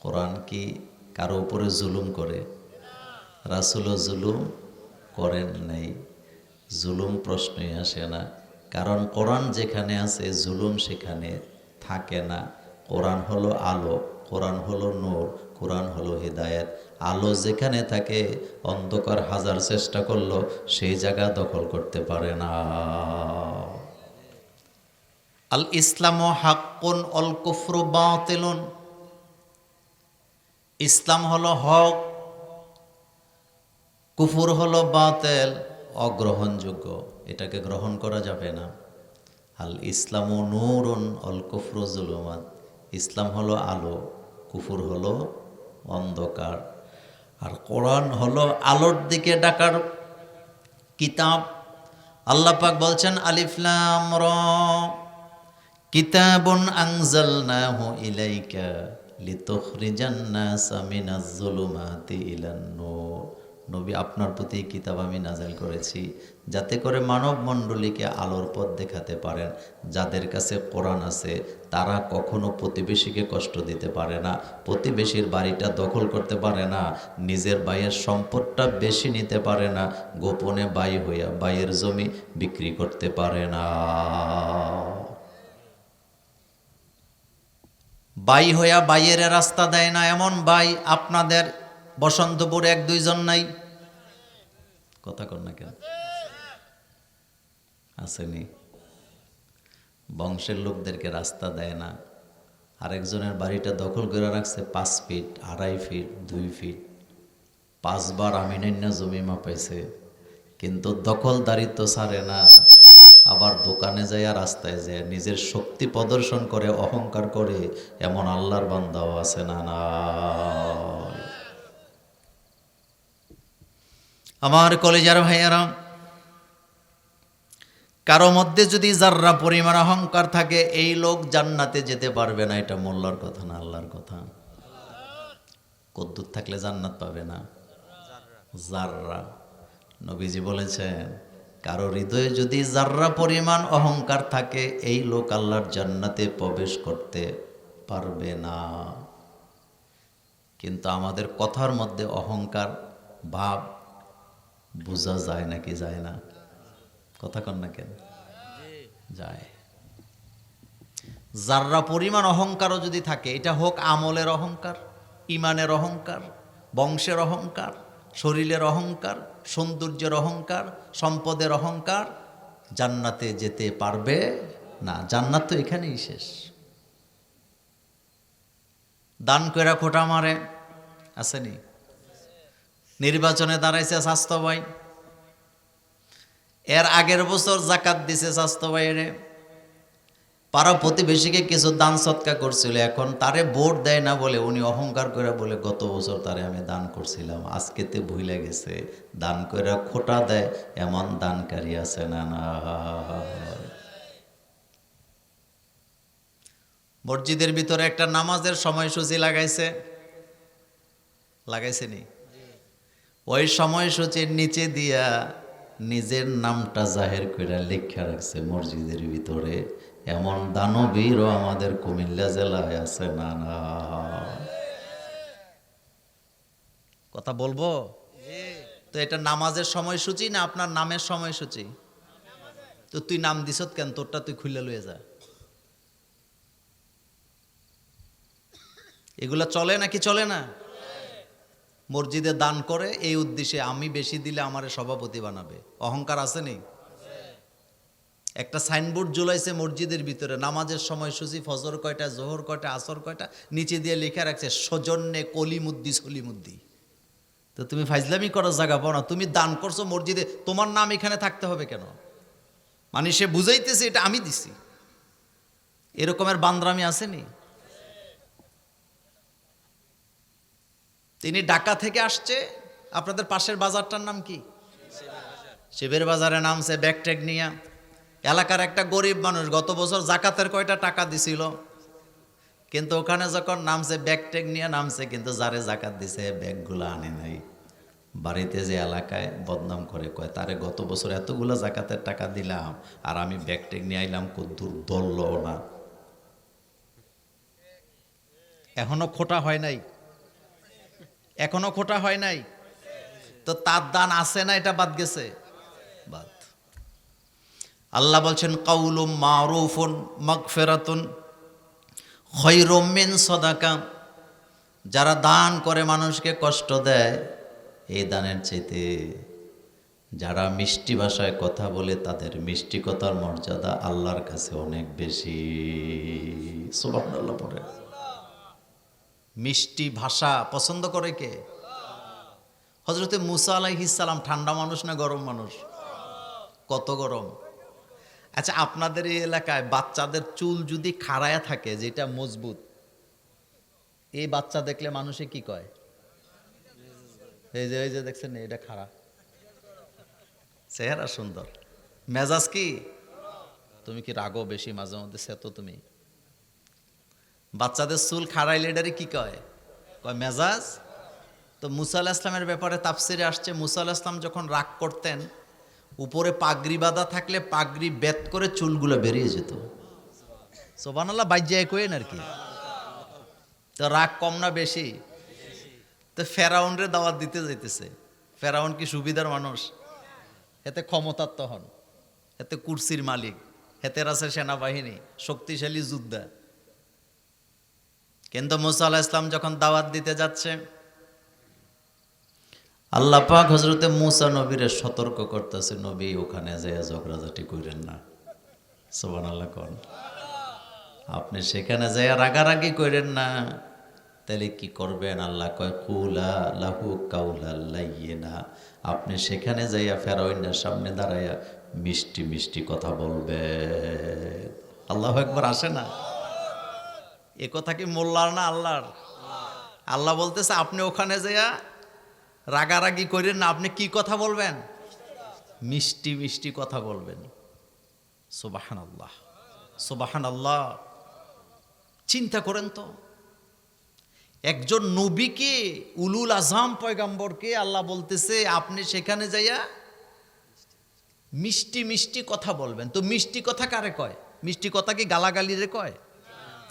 কোরআন কি কারো উপরে জুলুম করে? রাসূলও জুলুম করেন নাই। জুলুম প্রশ্নই আসে না, কারণ কোরআন যেখানে আছে জুলুম সেখানে থাকে না। কোরআন হলো আলো, কোরআন হলো নূর, কোরআন হলো হিদায়াত। আলো যেখানে থাকে অন্ধকার হাজার চেষ্টা করলো সেই জায়গা দখল করতে পারে না। আল ইসলামু হাক্কুন অল কুফরু বাতিলুন। ইসলাম হলো হক, কুফর হলো বাতিল, অগ্রহণযোগ্য, এটাকে গ্রহণ করা যাবে না। আল ইসলামু নূরুন অল কুফরু যুলুমাত। ইসলাম হলো আলো, কুফর হলো অন্ধকার। আর কোরআন হলো আলোর দিকে ডাকার কিতাব। আল্লাহ পাক বলছেন, আলিফ লাম রা কিতাবুন আনজালনাহু ইলাইকা লিতুখরিজান নাসা মিনাজ যুলুমাতি ইলান নূর। নবী আপনার প্রতি এই কিতাব আমি নাযিল করেছি যাতে করে মানব মণ্ডলীকে আলোর পথ দেখাতে পারেন। যাদের কাছে কোরআন আছে তারা কখনো প্রতিবেশীকে কষ্ট দিতে পারে না, প্রতিবেশীর বাড়িটা দখল করতে পারে না, নিজের ভাইয়ের সম্পদটা বেশি নিতে পারে না, গোপনে বাই হইয়া ভাইয়ের জমি বিক্রি করতে পারে না। বাই হইয়া বাইয়ের রাস্তা দেয় না, এমন বাই আপনাদের বসন্তপুর এক দুইজন নাই? কথা কর না কেন? আসেনি? বংশের লোকদেরকে রাস্তা দেয় না, আরেকজনের বাড়িটা দখল করে রাখছে 5 ফিট, 2.5 ফিট, 2 ফিট, 5 বার আমিনান্য জমি মাপাইছে, কিন্তু দখলদারিত্ব ছাড়ে না। আবার দোকানে যায়, রাস্তায় যায়, নিজের শক্তি প্রদর্শন করে, অহংকার করে, এমন আল্লাহর বান্দাও আছে না? না, আমার কলেজার ভাইয়েরা, কারো মধ্যে যদি যাররা পরিমাণ অহংকার থাকে, এই লোক জান্নাতে যেতে পারবে না। এটা মোল্লার কথা না, আল্লাহর কথা। কদ্দুর থাকলে জান্নাত পাবে না? যাররা। নবীজি বলেছেন, কারো হৃদয়ে যদি যাররা পরিমাণ অহংকার থাকে, এই লোক আল্লাহর জান্নাতে প্রবেশ করতে পারবে না। কিন্তু আমাদের কথার মধ্যে অহংকার ভাব বোঝা যায় নাকি যায় না? কথা কন না কেন? যায়। যাররা পরিমাণ অহংকারও যদি থাকে, এটা হোক আমলের অহংকার, ইমানের অহংকার, বংশের অহংকার, শরীরের অহংকার, সৌন্দর্যের অহংকার, সম্পদের অহংকার, জান্নাতে যেতে পারবে না। জান্নাত তো এখানেই শেষ। দান কইরা খোটা মারে, আসেনি? নির্বাচনে দাঁড়াইছে স্বাস্থ্য ভাই, এর আগের বছর জাকাত দিছে স্বাস্থ্য ভাইরে, পাড়া প্রতিবেশীকে কিছু দান সৎকা করছিল, এখন তারে ভোট দেয় না বলে উনি অহংকার করে বলে, গত বছর তারে আমি দান করছিলাম, আজকেতে ভুলে গেছে। দান করে খোটা দেয়, এমন দানকারী আছে না? না। মসজিদের ভিতরে একটা নামাজের সময়সূচি লাগাইছে নি? ওই সময়সূচির নিচে দিয়া নিজের নামটা জাহের করে লেখা রাখছে মসজিদের ভিতরে। এমন দানবীরও আমাদের কুমিল্লা জেলায় আছে না? না। কথা বলবো তো? এটা নামাজের সময়সূচি না আপনার নামের সময়সূচি? তো তুই নাম দিছত কেন? তোরটা তুই খুলে লয়ে যা। এগুলা চলে নাকি চলে না? মসজিদে দান করে এই উদ্দেশ্যে, আমি বেশি দিলে আমারে সভাপতি বানাবে। অহংকার আছে নি? একটা সাইনবোর্ড ঝুলাইছে মসজিদের ভিতরে, নামাজের সময়সূচি, ফজর কয়টা, জোহর কয়টা, আসর কয়টা, নিচে দিয়ে লেখা রাখছে সজন্যে কলিমুদ্দি সলিমুদ্দি। তো তুমি ফাইজলামি করার জায়গা পাও না? তুমি দান করছো মসজিদে, তোমার নাম এখানে থাকতে হবে কেন? মানে সে বুঝাইতেছে এটা আমি দিছি। এরকমের বান্দরামি আসেনি? তিনি ঢাকা থেকে আসছে, আপনাদের পাশের বাজারটার নাম কি? শিবের বাজারে নামছে ব্যাগট্যাগ নিয়া। এলাকার একটা গরিব মানুষ গত বছর জাকাতের কয়টা টাকা দিছিল, কিন্তু ওখানে যখন নামছে ব্যাগট্যাগ নিয়ে নামছে, কিন্তু যারে জাকাত দিছে ব্যাগগুলো আনে নাই। বাড়িতে যে এলাকায় বদনাম করে, কয় তারে গত বছর এতগুলো জাকাতের টাকা দিলাম আর আমি ব্যাগট্যাগ নিয়ে আইলাম, কদ্দুর দলল না। এখনো খোটা হয় নাই? এখনো খোটা হয় নাই? তো তার দান আছে না? এটা বাদ গেছে? বাদ। আল্লাহ বলছেন, কাউলুম মারুফুন মাগফিরাতুন খায়রুম মিন সাদাকা। যারা দান করে মানুষকে কষ্ট দেয়, এই দানের চাইতে যারা মিষ্টি ভাষায় কথা বলে, তাদের মিষ্টি কথার মর্যাদা আল্লাহর কাছে অনেক বেশি। সুবহানাল্লাহ পড়ে। মিষ্টি ভাষা পছন্দ করে কে? হযরতে মুসা আলাইহিস সালাম ঠান্ডা মানুষ না গরম মানুষ? কত গরম। আচ্ছা, আপনাদের এই এলাকায় বাচ্চাদের চুল যদি খাড়ায়া থাকে, যেটা মজবুত, এই বাচ্চা দেখলে মানুষে কি কয়? এই যে দেখছেন, এটা খাড়া, চেহারা সুন্দর, মেজাজ কি? তুমি কি রাগো বেশি মাঝে মধ্যে? সে তো তুমি বাচ্চাদের চুল খাড়াইলে এটারে কি কয়? কয় মেজাজ তো মুসা আলাইহিস সালামের ব্যাপারে তাফসিরে আসছে, মুসা আলাইহিস সালাম যখন রাগ করতেন, উপরে পাগড়ি বাঁধা থাকলে পাগড়ি বেত করে চুলগুলো বেরিয়ে যেত। সুবহানাল্লাহ, বাইজ্জায় কইেন আর কি। তো রাগ কম না বেশি? তো ফেরাউনরে দাওয়াত দিতে যাইতেছে। ফেরাউন কি সুবিধার মানুষ? এতে ক্ষমতার তহন, এতে কুরসির মালিক, হেতের আছে সেনাবাহিনী, শক্তিশালী যোদ্ধা। কিন্তু মুসা আলাইহিস সালাম যখন দাওয়াত দিতে যাচ্ছে, আল্লাহ পাক হযরতে মুসা নবীরে সতর্ক করতেছে, নবী ওখানে যায় ঝগড়াঝাটি কইরেন না। সুবহানাল্লাহ কোন, আপনি সেখানে যায় রাগারাগি কইরেন না। তাহলে কি করবেন? আল্লাহ কয় কুলা লাহু কাউলাল লাইয়িনা, আপনি সেখানে যাইয়া ফেরাউনের সামনে দাঁড়াইয়া মিষ্টি মিষ্টি কথা বলবেন। আল্লাহু আকবার, আসে না? এ কথা কি মোল্লার না আল্লাহর? আল্লাহ বলতেছে আপনি ওখানে যাইয়া রাগারাগি করেন না, আপনি কি কথা বলবেন? মিষ্টি মিষ্টি কথা বলবেন। সুবহানাল্লাহ, সুবহানাল্লাহ। চিন্তা করেন তো, একজন নবীকে, উলুল আজম পয়গম্বরকে আল্লাহ বলতেছে আপনি সেখানে যাইয়া মিষ্টি মিষ্টি কথা বলবেন। তো মিষ্টি কথা কারে কয়? মিষ্টি কথা কি গালাগালিরে কয়?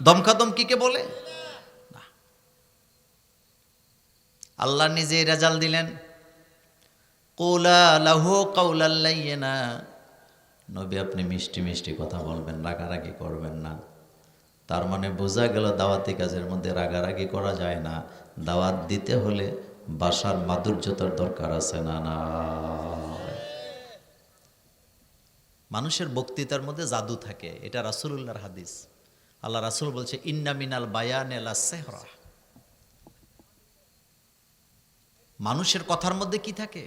দমখাদমকিকে বলে না। আল্লাহ নিজে রেজাল্ট দিলেন, কুলা লাহু কাউলাল লাইয়িনা, নবী আপনি মিষ্টি মিষ্টি কথা বলবেন, রাগারাগি করবেন না। তার মানে বোঝা গেল দাওয়াতি কাজের মধ্যে রাগারাগি করা যায় না। দাওয়াত দিতে হলে ভাষার মাধুর্যতার দরকার আছে না? না, মানুষের বক্তৃতার মধ্যে জাদু থাকে, এটা রাসূলুল্লাহর হাদিস। আল্লাহ রাসূল বলছে ইন্না মিনাল বায়ানে লাসসিহরা, মানুষের কথার মধ্যে কি থাকে?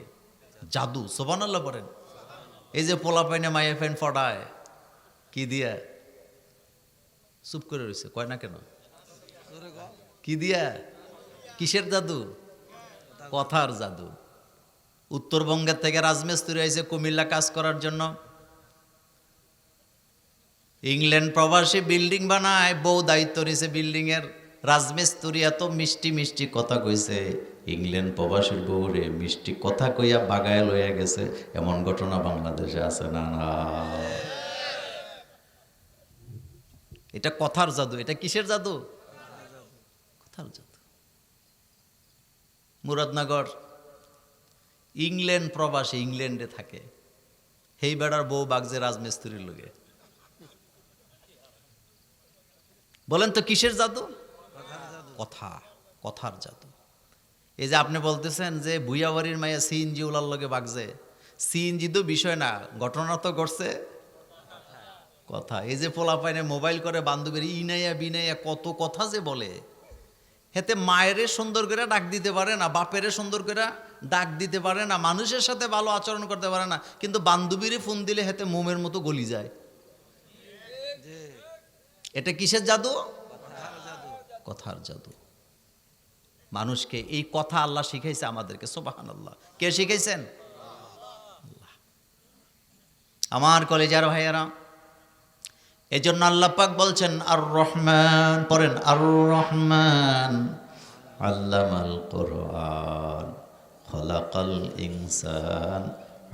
জাদু। সুবহানাল্লাহ বলেন। এই যে পোলা পাইনে মাইয়া ফ্যান ফড়ায় কি দিয়া? চুপ করে রয়েছে, কয় না কেন? কি দিয়া? কিসের জাদু? কথার জাদু। উত্তরবঙ্গের থেকে রাজমিস্ত্রি আইছে কুমিল্লা কাজ করার জন্য। ইংল্যান্ড প্রবাসী বিল্ডিং বানায়, বউ দায়িত্ব নিছে বিল্ডিং এর। রাজমিস্ত্রি এত মিষ্টি মিষ্টি কথা কইছে, ইংল্যান্ড প্রবাসীর বউরে মিষ্টি কথা কইয়া বাগায় লইয়া গেছে। এমন ঘটনা বাংলাদেশে আছে না? না, এটা কথার জাদু। এটা কিসের জাদু? কথার জাদু। মুরাদনগর ইংল্যান্ড প্রবাসী, ইংল্যান্ডে থাকে, হেই বেড়ার বউ বাগজে রাজমিস্ত্রির লগে। বলেন তো কিসের জাদু? কথা, কথার জাদু। এই যে আপনি বলতেছেন যে ভুইয়াবাড়ির মাইয়া সিএনজি ওলার লগে বাগজে, সিএনজি তো বিষয় না, ঘটনা তো ঘটছে কথা। এই যে পোলা পাইনে মোবাইল করে বান্ধবীর ইনাইয়া বিনাইয়া কত কথা যে বলে, হেতে মায়েরে সুন্দর করে ডাক দিতে পারে না, বাপেরে সুন্দর করে ডাক দিতে পারে না, মানুষের সাথে ভালো আচরণ করতে পারে না, কিন্তু বান্ধবীরে ফোন দিলে হেতে মোমের মতো গলি যায়। এটা কিসের জাদু? কথার জাদু। মানুষকে এই কথা আল্লাহ শিখাইছে আমাদেরকে। সুবহানাল্লাহ। কে শিখাইছেন? আল্লাহ। আমার কলেজার ভাইয়েরা, এই জন্য আল্লাহ পাক বলছেন আর রহমান, পড়েন আর রহমান আল্লামাল কোরআন খলাকাল ইনসান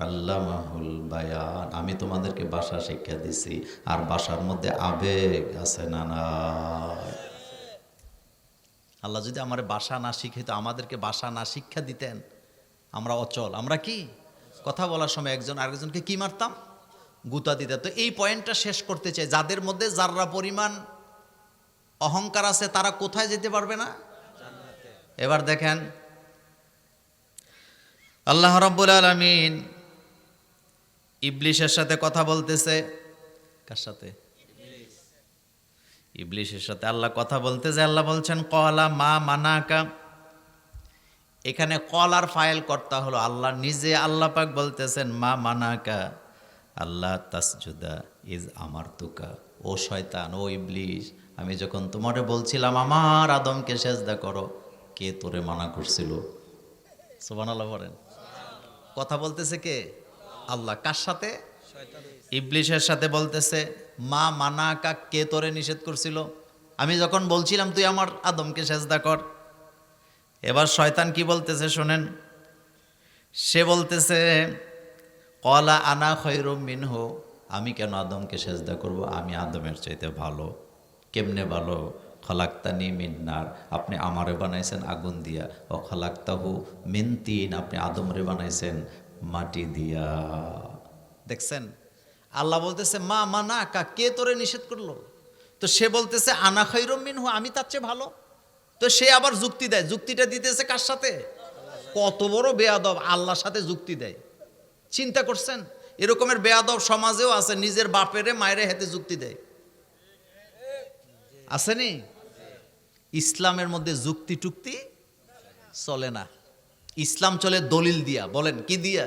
আল্লামাহুল বায়ান। আমি তোমাদেরকে ভাষা শিক্ষা দিছি, আর ভাষার মধ্যে আবেগ আছে না? নাই। আল্লাহ যদি আমার ভাষা না শিখাইতো, আমাদেরকে ভাষা না শিক্ষা দিতেন, আমরা অচল। আমরা কি কথা বলার সময় একজন আরেকজনকে কি মারতাম? গুতা দিতে। তো এই পয়েন্টটা শেষ করতে চাই, যাদের মধ্যে যাররা পরিমাণ অহংকার আছে তারা কোথায় যেতে পারবে না? এবার দেখেন আল্লাহ রাব্বুল আলামিন ইবলিসের সাথে কথা বলতেছে। কার সাথে? ইবলিসের সাথে আল্লাহ কথা বলতেছে। আল্লাহ বলছেন কলা মা মানাকা। এখানে কলার ফাইল কর্তা হলো আল্লাহ নিজে। আল্লাহ পাক বলতেছেন মা মানাকা আল্লাহ তাসজুদা ইজ আমারতুকা। ও শয়তান, ও ইবলিস, আমি যখন তোমারে বলছিলাম আমার আদমকে সেজদা করো, কে তোরে মানা করছিল? সুবহানাল্লাহ বলেন। কথা বলতেছে কে? আল্লাহ। কার সাথে? ইবলিসের সাথে বলতেছে মা মানাকা, কে তোরে নিষেধ করছিল? আমি যখন বলছিলাম তুই আমার আদমকে সেজদা কর। এবার শয়তান কি বলতেছে শোনেন, সে বলতেছে কলা আনা খৈরুম মিনহু, আমি কেন আদমকে সেজদা করব, আমি আদমের চাইতে ভালো। কেমনে ভালো? খলাক্তানি মিন নার, আপনি আমারে বানাইছেন আগুন দিয়া, ও খলাক্তাহু মিন তিন, আপনি আদমরে বানাইছেন মাটি দিয়া। দেখছেন, আল্লাহ বলতেছে মা মানা কা, কে তোরে নিষেধ করলো? তো সে বলতেছে আনা খৈরুম মিনহু, আমি তার চেয়ে ভালো। তো সে আবার যুক্তি দেয়, যুক্তিটা দিতেছে কার সাথে? কত বড় বেয়াদব, আল্লাহর সাথে যুক্তি দেয়। চিন্তা করছেন, এরকমের বেয়াদব সমাজেও আছে, নিজের বাপেরে মায়েরে হাতে যুক্তি দেয়, আসেনি? ইসলামের মধ্যে যুক্তি টুক্তি চলে না, ইসলাম চলে দলিল দিয়া। বলেন কি দিয়া?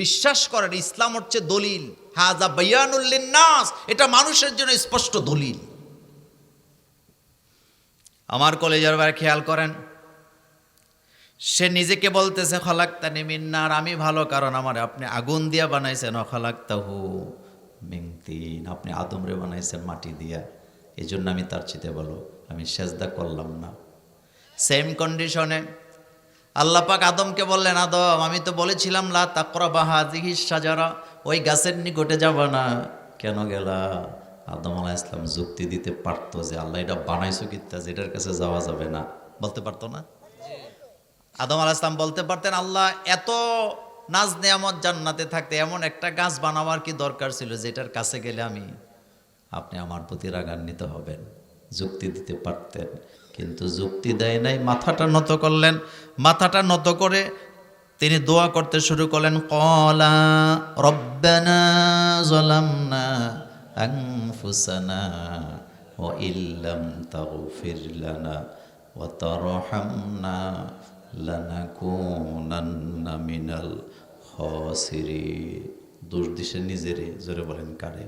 বিশ্বাস করেন ইসলাম হচ্ছে দলিল। হাযা বায়ানুল লিন্নাস, এটা মানুষের জন্য স্পষ্ট দলিল। আমার কলেজের ভাই খেয়াল করেন, সে নিজেকে বলতেছে খলাক্তানি মিন নার, আমি ভালো, কারণ আমার আপনি আগুন দিয়া বানাইছেন। ও খলাক্তাহু মিন তিন, আপনি আদমরে বানাইছেন মাটি দিয়া, এই জন্য আমি তার চেয়ে ভালো, আমি সেজদা করলাম না। সেম কন্ডিশনে আল্লাহ পাক আদমকে বললেন, আদম আমি তো বলেছিলাম লা তাকরাবা হাযিহিশ শাজারা, ওই গাছের নিকটে যাবা না, কেন গেলা? আদম আলাইহিস সালাম যুক্তি দিতে পারতো যে আল্লাহ এটা বানাইছো কিত্তা, যেটার কাছে যাওয়া যাবে না, বলতে পারতো না? আদম আলাইহিস সালাম বলতে পারতেন আল্লাহ এত নাজ নেয়ামত জান্নাতে থাকতে এমন একটা গাছ বানাবার কি দরকার ছিল যেটার কাছে গেলে আপনি আমার প্রতি রাগান্বিত হবেন? যুক্তি দিতে পারতেন, কিন্তু যুক্তি দেয় নাই, মাথাটা নত করলেন। মাথাটা নত করে তিনি দোয়া করতে শুরু করলেন, ক্বালা রব্বানা যালামনা আনফুসানা ওয়া ইল্লাম তাগফির লানা ওয়া তারহামনা লানাকুনান্না মিনাল খাসিরিন। দোষ দিছে নিজেরে, জোরে বলেন কারে?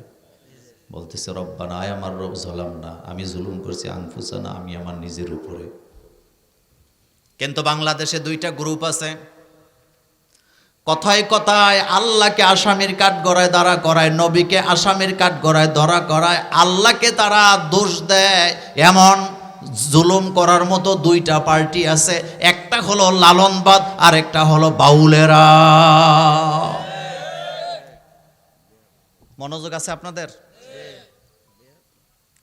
বলতেছে রব্বানা, আয় আমার রব, যালামনা, আমি জুলুম করছি, আনফুসানা, আমি আমার নিজের উপরে। কিন্তু বাংলাদেশে দুইটা গ্রুপ আছে, কথায় কথায় আল্লাহকে আসামির কাঠগড়ায় দাঁড়া করায়, নবীকে আসামির কাঠগড়ায় ধরা করায়, আল্লাহকে তারা দোষ দেয়। এমন জুলুম করার মতো দুইটা পার্টি আছে, একটা হলো লালনবাদ আর একটা হলো বাউলেরা। মনোযোগ আছে আপনাদের?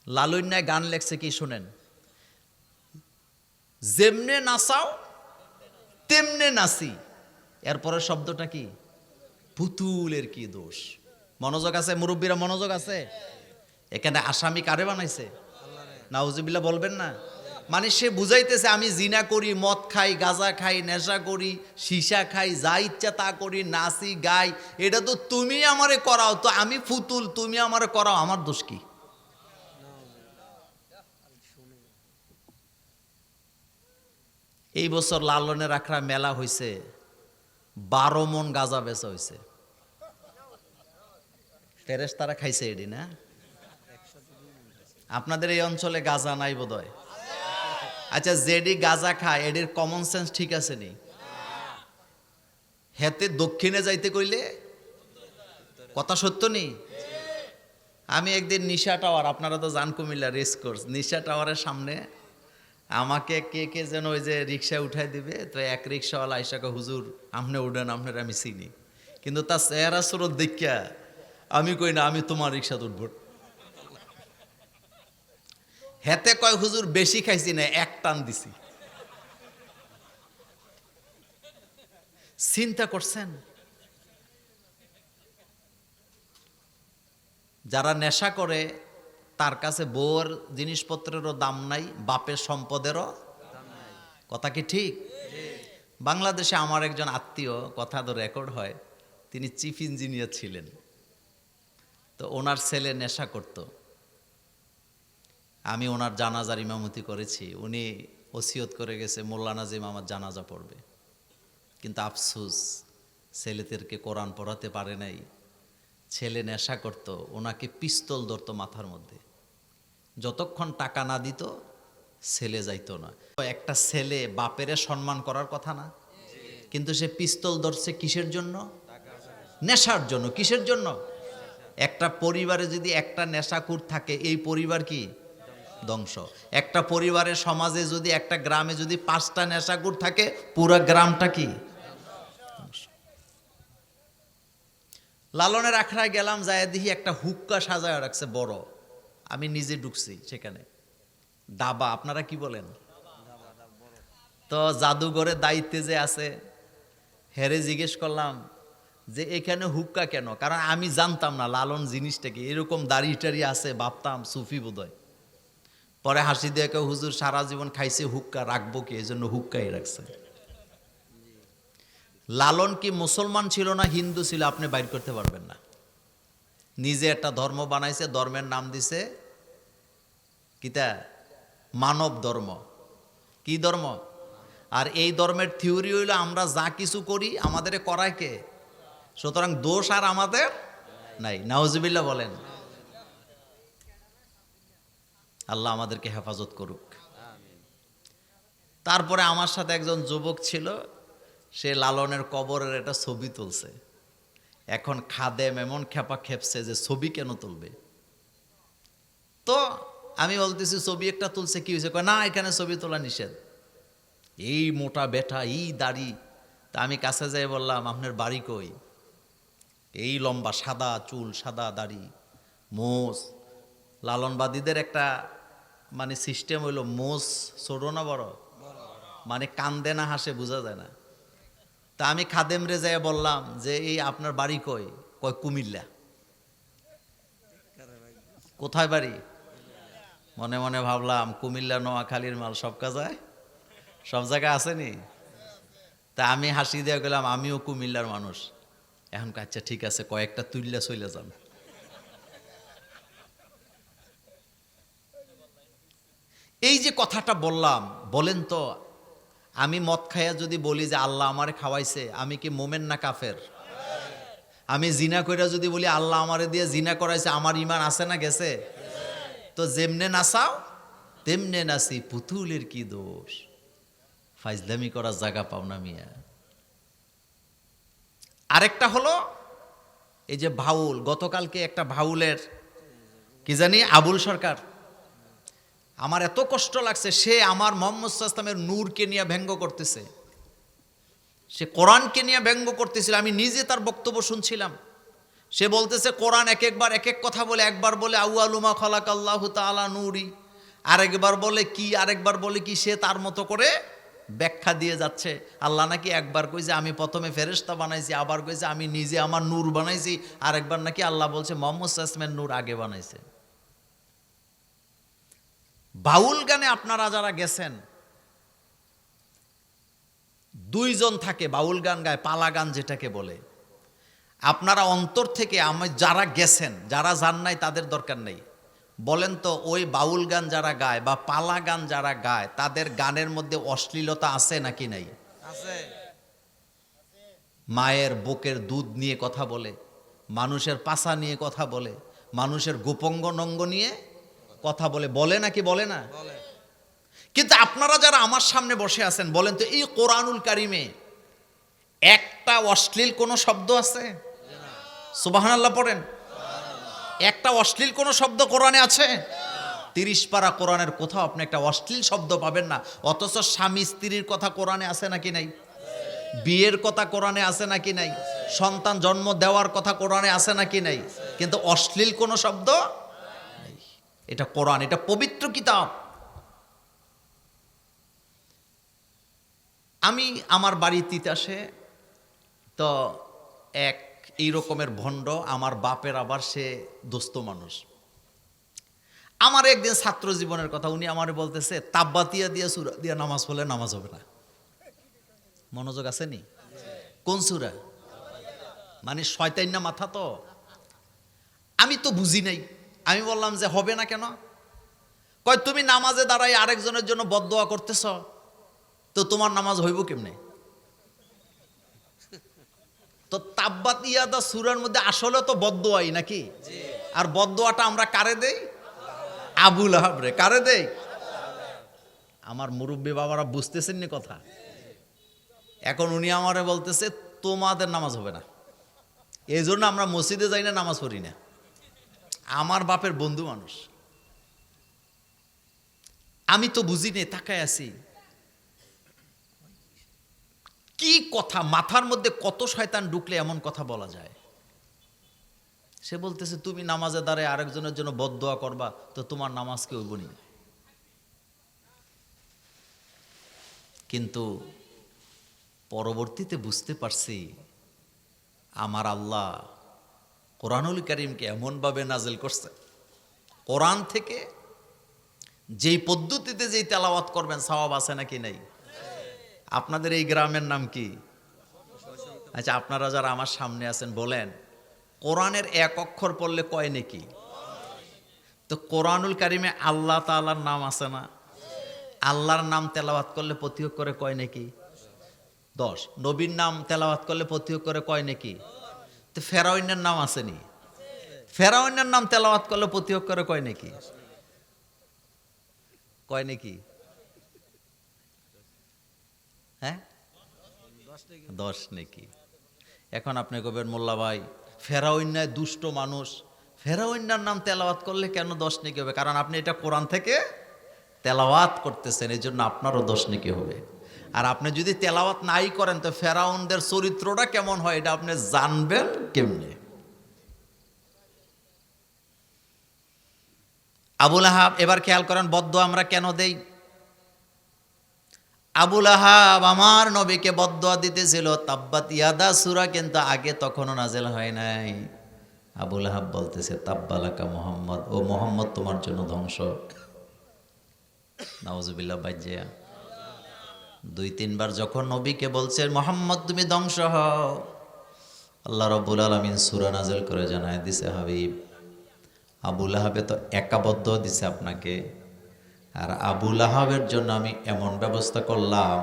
লালুন্যায় গান লেখছে কি শুনেন, যেমনে নাচাও তেমনে নাচি, এরপরের শব্দটা কি? পুতুলের কি দোষ? মনোযোগ আছে মুরব্বীরা? মনোযোগ আছে? এখানে আসামি কারে বানাইছে? নাউজুবিল্লাহ বলবেন না? মানে সে বুঝাইতেছে আমি জিনা করি, মদ খাই, গাঁজা খাই, নেশা করি, সীসা খাই, যা ইচ্ছা তা করি, নাচি গাই, এটা তো তুমি আমারে করাও, তো আমি ফুতুল, তুমি আমারে করাও, আমার দোষ কি? এই বছর লালনের আখড়া মেলা হয়েছে, 12 মন গাঁজা বেচা হয়েছে। ফেরেশতারা খাইছে এডি না? আপনাদের এই অঞ্চলে গাঁজা নাই বোধহয়? আচ্ছা, যেডি গাঁজা খায় এডির কমন সেন্স ঠিক আছে নি? হেতে দক্ষিণে যাইতে কইলে কথা সত্য নি? আমি একদিন নিশা টাওয়ার, আপনারা তো জান কুমিল্লা রেস কোর্স, নিশা টাওয়ারের সামনে আমাকে কে কে যেন ওই যে রিক্সায় উঠাই দিবে, তো এক রিক্সাওয়ালা আইসাকে হুজুর আপনি উঠেন, আপনার আমি চিনি, কিন্তু তার চেহারা স্রোত দেখিয়া আমি কই না আমি তোমার রিক্সাতে উঠব। হেতে কয় হুজুর বেশি খাইছি না, এক টান দিছি। চিন্তা করছেন? যারা নেশা করে তার কাছে বউর জিনিসপত্রেরও দাম নাই, বাপের সম্পদেরও কথা কি ঠিক? বাংলাদেশে আমার একজন আত্মীয়, কথা তো রেকর্ড হয়, তিনি চিফ ইঞ্জিনিয়ার ছিলেন, তো ওনার ছেলে নেশা করত। আমি ওনার জানাজার ইমামতি করেছি, উনি ওসিয়ত করে গেছে মোল্লা নাজিম আমার জানাজা পড়বে, কিন্তু আফসোস ছেলেদেরকে কোরআন পড়াতে পারে নাই। ছেলে নেশা করত, ওনাকে পিস্তল ধরতো মাথার মধ্যে, যতক্ষণ টাকা না দিত ছেলে যাইতো না। একটা ছেলে বাপেরে সম্মান করার কথা না, কিন্তু সে পিস্তল ধরছে কিসের জন্য? নেশার জন্য। কিসের জন্য? একটা পরিবারে যদি একটা নেশাখোর থাকে, এই পরিবার কি ধ্বংস। একটা পরিবারের সমাজে যদি একটা গ্রামে যদি 5টা নেশাখোর থাকে, পুরো গ্রামটা কি ধ্বংস। লালনের আখড়ায় গেলাম, যায় দেখি একটা হুক্কা সাজায় রাখছে বড়। আমি নিজে ঢুকছি সেখানে, দাবা আপনারা কি বলেন। তো জাদুঘরের দায়িত্বে যে আছে, হেরে জিজ্ঞেস করলাম যে এখানে হুক্কা কেন, কারণ আমি জানতাম না লালন জিনিসটা কি, এরকম দাড়ি টাড়ি আছে, ভাবতাম সুফি বোধহয়। পরে হাসি দিয়ে কেউ, হুজুর সারা জীবন খাইছে হুক্কা, রাখবো কি, এই জন্য হুক্কাই রাখছে। লালন কি মুসলমান ছিল না হিন্দু ছিল আপনি বাইর করতে পারবেন না। নিজে একটা ধর্ম বানাইছে, ধর্মের নাম দিছে কিতা, মানব ধর্ম। কি ধর্ম? আর এই ধর্মের থিওরি হইলো আমরা যা কিছু করি আমাদের করায় কে, সুতরাং দোষ আর আমাদের নাই। নাউজুবিল্লাহ বলেন। আল্লাহ আমাদেরকে হেফাজত করুক। তারপরে আমার সাথে একজন যুবক ছিল, সে লালনের কবরের একটা ছবি তুলছে। এখন খাদেম এমন খেপা খেপছে যে ছবি কেন তুলবে। তো আমি বলতেছি ছবি একটা তুলছে, কি হয়েছে? কয় না, এখানে ছবি তোলা নিষেধ। এই মোটা বেটা, এই দাড়ি। তা আমি কাছে যাই বললাম, আপনার বাড়ি কই? এই লম্বা সাদা চুল, সাদা দাড়ি, মোষ। লালনবাদীদের একটা মানে সিস্টেম হইল, মোষ ছোট না বড়, মানে কান্দে না হাসে বোঝা যায় না। তা আমি খাদেম রে যাই বললাম যে এই আপনার বাড়ি কই? কয় কুমিল্লা। কোথায় বাড়ি? মনে মনে ভাবলাম কুমিল্লা নোয়াখালীর মাল সব কাজায়, সব জায়গায় আসেনি। তা আমি হাসি দিয়ে গেলাম আমিও কুমিল্লার মানুষ। এখন আচ্ছা ঠিক আছে, কয়েকটা তুইল্লা চলে যান। এই যে কথাটা বললাম, বলেন তো আমি মদ খাইয়া যদি বলি যে আল্লাহ আমারে খাওয়াইছে, আমি কি মোমেন না কাফের? আমি জিনা কইরা যদি বলি আল্লাহ আমারে দিয়ে জিনা করাইছে, আমার ইমান আছে না গেছে? তো যেমনে নাচাও তেমনে নাচি, পুতুলের কি দোষ? ফাইজলামি করার জায়গা পাও না মিয়া। আরেকটা হলো এই যে ভাউল, গতকালকে একটা ভাউলের কি জানি আবুল সরকার, আমার এত কষ্ট লাগছে, সে আমার মোহাম্মদ সাল্লাল্লাহু আলাইহি ওয়াসাল্লামের নূরকে নিয়ে ব্যঙ্গ করতেছে, সে কোরআনকে নিয়ে ব্যঙ্গ করতেছিল। আমি নিজে তার বক্তব্য শুনছিলাম। সে বলতেছে কোরআন এক একবার এক এক কথা বলে, একবার বলে আউয়ালুমা খালাকাল্লাহু তাআলা নূরি, আরেকবার বলে কি, আরেকবার বলে কি, সে তার মতো করে ব্যাখ্যা দিয়ে যাচ্ছে। আল্লাহ নাকি একবার কইছে আমি প্রথমে ফেরেশতা বানাইছি, আবার কইছে আমি নিজে আমার নূর বানাইছি, আরেকবার নাকি আল্লাহ বলছে মোহাম্মদ সাল্লাল্লাহু আলাইহি ওয়াসাল্লামের নূর আগে বানাইছে। বাউল গানে আপনারা যারা গেছেন, দুইজন থাকে বাউল গান গায়, পালা গান যেটাকে বলে। আপনারা অন্তর থেকে, আমি যারা গেছেন, যারা যান নাই তাদের দরকার নেই, বলেন তো ওই বাউল গান যারা গায় বা পালা গান যারা গায়, তাদের গানের মধ্যে অশ্লীলতা আছে নাকি নাই? আছে। মায়ের বুকের দুধ নিয়ে কথা বলে, মানুষের পাছা নিয়ে কথা বলে, মানুষের গোপঙ্গ নঙ্গ নিয়ে কথা বলে, বলে নাকি বলে না? কিন্তু আপনারা যারা আমার সামনে বসে আছেন, বলেন তো এই কোরআনুল কারিমে একটা অশ্লীল কোন শব্দ আছে? সুবহানাল্লাহ পড়েন। একটা অশ্লীল কোন শব্দ কোরআনে আছে? 30 পারা কোরআনের কোথাও আপনি একটা অশ্লীল শব্দ পাবেন না। অথচ স্বামী স্ত্রীর কথা কোরআনে আছে নাকি নাই? বিয়ের কথা কোরআনে আছে নাকি নাই? সন্তান জন্ম দেওয়ার কথা কোরআনে আছে নাকি নাই? কিন্তু অশ্লীল কোন শব্দ নাই। এটা কোরআন, এটা পবিত্র কিতাব। আমি আমার বাড়ি তিতাসে, তো এক এই রকমের ভণ্ড, আমার বাপের আবার সে দোস্ত মানুষ। আমার একদিন ছাত্র জীবনের কথা, উনি আমারে বলতেছে তাব্বাতিয়া দিয়া সূরা দিয়া নামাজ পড়লে নামাজ হবে না। মনোযোগ আছে নি? কোন সূরা? মানে শয়তান না মাথা তো। আমি তো বুঝি নাই। আমি বললাম যে হবে না কেন? কয় তুমি নামাজে দাঁড়াই আরেকজনের জন্য বদদোয়া করতেছ, তো তোমার নামাজ হইব কেমনে? তো তাব্বাত ইয়াদা সূরার মধ্যে আসলে তো বদদোয়াই নাকি? আর বদদোয়াটা আমরা কারে দেই? আবু লাহাব রে। কারে দেই? আমার মুরব্বী বাবারা বুঝতেছেন নি কথা। এখন উনি আমারে বলতেছে তোমাদের নামাজ হবে না, এই জন্য আমরা মসজিদে যাই না, নামাজ পড়ি না। আমার বাপের বন্ধু মানুষ। আমি তো বুঝি নে, তাকায় আছি কি কথা, মাথার মধ্যে কত শয়তান ঢুকলে এমন কথা বলা যায়। সে বলতেছে তুমি নামাজে দাঁড়ায় আরেকজনের জন্য বদদোয়া করবা, তো তোমার নামাজ কেউ বনি। কিন্তু পরবর্তীতে বুঝতে পারছি আমার আল্লাহ কোরআনুল কারীমকে এমনভাবে নাজিল করছে, কোরআন থেকে যেই পদ্ধতিতে যেই তেলাওয়াত করবেন সওয়াব আছে নাকি নাই। আপনাদের এই গ্রামের নাম কি? আচ্ছা, আপনারা যারা আমার সামনে আছেন বলেন, কোরআনের এক অক্ষর পড়লে কয় নেকি? তো কোরআনুল কারীমে আল্লাহ তাআলার নাম আছে না? আল্লাহর নাম তেলাওয়াত করলে প্রতি অক্ষরে কয় নেকি? 10। নবীর নাম তেলাওয়াত করলে প্রতি অক্ষরে কয় নেকি? তো ফেরাউনের নাম আসেনি? ফেরাউনের নাম তেলাওয়াত করলে প্রতি অক্ষরে কয় নেকি? কয় নেকি? হ্যাঁ, 10 নেকি। এখন আপনি কবেন মোল্লা ভাই ফেরাউন্নায় দুষ্ট মানুষ, ফেরাউন্নার নাম তেলাওয়াত করলে কেন 10 নেকি হবে? কারণ আপনি এটা কোরআন থেকে তেলাওয়াত করতেছেন, এই জন্য আপনারও 10 নেকি হবে। আর আপনি যদি তেলাওয়াত নাই করেন তো ফেরাউনদের চরিত্রটা কেমন হয় এটা আপনি জানবেন কেমনে? আবুল আহাব, এবার খেয়াল করেন বদদোয়া আমরা কেন দেই। আবুল আহাব আমার নবীকে বদদোয়া দিতেছিল, তাব্বাত ইয়াদা সূরা কিন্তু আগে তখনও নাজেল হয় নাই। আবুল আহাব বলতেছে তাব্বালাকা মুহাম্মদ, ও মুহাম্মদ তোমার জন্য ধ্বংস। নাউজুবিল্লাহ। বাজ্জিয়া 2-3 বার যখন নবীকে বলছে মুহাম্মদ তুমি ধ্বংস হও, আল্লাহ রাব্বুল আলামিন সূরা নাজেল করে জানায় দিছে হাবিব আবুল আহাবে তো একা বদদোয়া দিছে আপনাকে, আর আবুল আহাবের জন্য আমি এমন ব্যবস্থা করলাম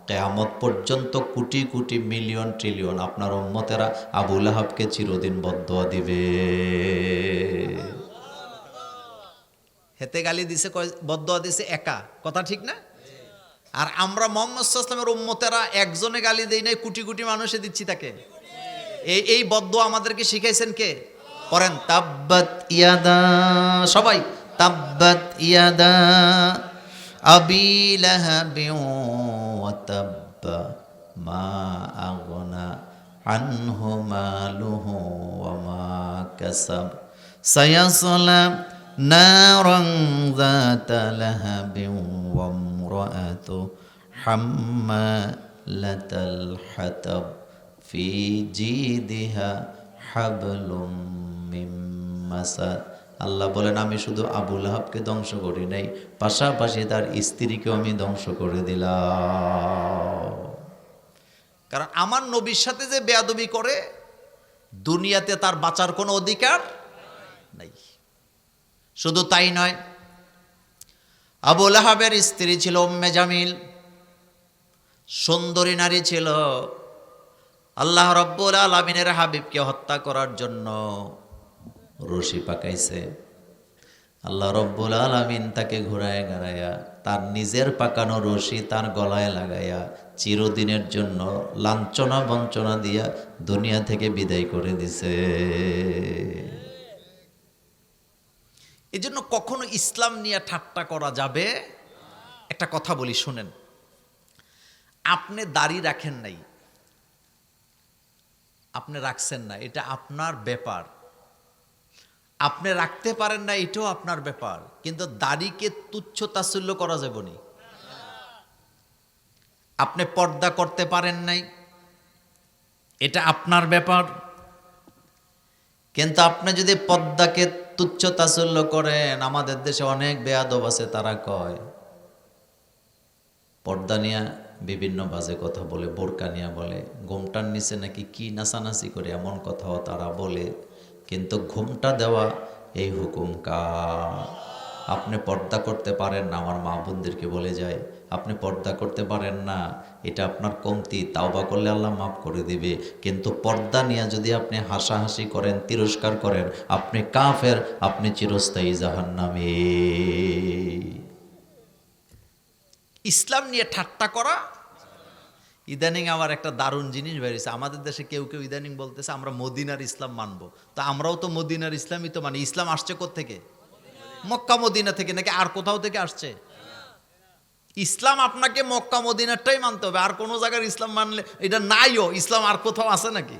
কিয়ামত পর্যন্ত কোটি কোটি মিলিয়ন ট্রিলিয়ন আপনার উম্মতেরা আবুল আহাবকে চিরদিন বদদোয়া দিবে। হেতে গালি দিছে, বদদোয়া দিছে একা, কথা ঠিক না? আর আমরা মুহাম্মদ সাল্লাল্লাহু আলাইহি ওয়াসাল্লামের উম্মতেরা একজনে গালি দেই নাই, কোটি কোটি মানুষে দিচ্ছি তাকে। এই বদদোয়া আমাদেরকে শিখাইছেন কে? পড়েন তাব্বাত ইয়াদা, সবাই তাব্বাত ইয়াদা আবি লাহাবিন ওয়া তাব্বা মা আগনা আনহু মালুহু ওয়া মা কাসাব সায়াসলা নারান যাতা লাহাবিন ওয়া ইমরাআতু হাম্মালাতাল হাতাব ফি জিদিহা হাবলুম মিন মাসাদ। আল্লাহ বলেন আমি শুধু আবুল আহাবকে ধ্বংস করি নাই, পাশাপাশি তার স্ত্রীকেও আমি ধ্বংস করে দিলাম। কারণ আমার নবীর সাথে যে বেয়াদবি করে দুনিয়াতে তার বাঁচার কোনো অধিকার নাই। শুধু তাই নয়, আবুল আহাবের স্ত্রী ছিল উম্মে জামিল, সুন্দরী নারী ছিল। আল্লাহ রাব্বুল আলামিনের হাবিবকে হত্যা করার জন্য রশি পাকাইছে। আল্লাহ রাব্বুল আলামিন তাকে ঘুরায় গাড়াইয়া তার নিজের পাকানো রশি তার গলায় লাগাইয়া চিরদিনের জন্য লাঞ্ছনা বঞ্চনা দিয়া দুনিয়া থেকে বিদায় করে দিছে। এই জন্য কখনো ইসলাম নিয়ে ঠাট্টা করা যাবে। একটা কথা বলি শুনেন, আপনি দাড়ি রাখেন নাই, আপনি রাখছেন না, এটা আপনার ব্যাপার। আপনি রাখতে পারেন না, এটাও আপনার ব্যাপার। কিন্তু দাড়িকে তুচ্ছ তাচ্ছিল্য করা যাবে না। আপনি পর্দা করতে পারেন নাই, এটা আপনার ব্যাপার। কিন্তু আপনি যদি পর্দাকে তুচ্ছ তাচ্ছিল্য করেন, আমাদের দেশে অনেক বেয়াদব আছে, তারা কয় পর্দা নিয়ে বিভিন্ন বাজে কথা বলে, বোরকা নিয়ে বলে, ঘোমটার নিচে নাকি কি নাচানাচি করে এমন কথাও তারা বলে। কিন্তু ঘোমটা দেওয়া এই হুকুম কার? আপনি পর্দা করতে পারেন না, আমার মা বোনদেরকে বলে যায়, আপনি পর্দা করতে পারেন না, এটা আপনার কমতি, তাওবা করলে আল্লাহ মাফ করে দিবে। কিন্তু পর্দা নিয়ে যদি আপনি হাসাহাসি করেন, তিরস্কার করেন, আপনি কাফের, আপনি চিরস্থায়ী জাহান্নামী। ইসলাম নিয়ে ঠাট্টা করা। ইদানিং আমার একটা দারুণ জিনিস বেরিয়েছে, আমাদের দেশে কেউ কেউ ইদানিং বলতেছে আমরা মদিনার ইসলাম মানবো। তো আমরাও তো মদিনার ইসলামই তো মানি। ইসলাম আসছে কোত্থেকে? মক্কা মদিনা থেকে নাকি আর কোথাও থেকে আসছে? ইসলাম আপনাকে মক্কা মদিনারটাই মানতে হবে, আর কোনো জায়গার ইসলাম মানলে এটা নাইও, ইসলাম আর কোথাও আছে নাকি?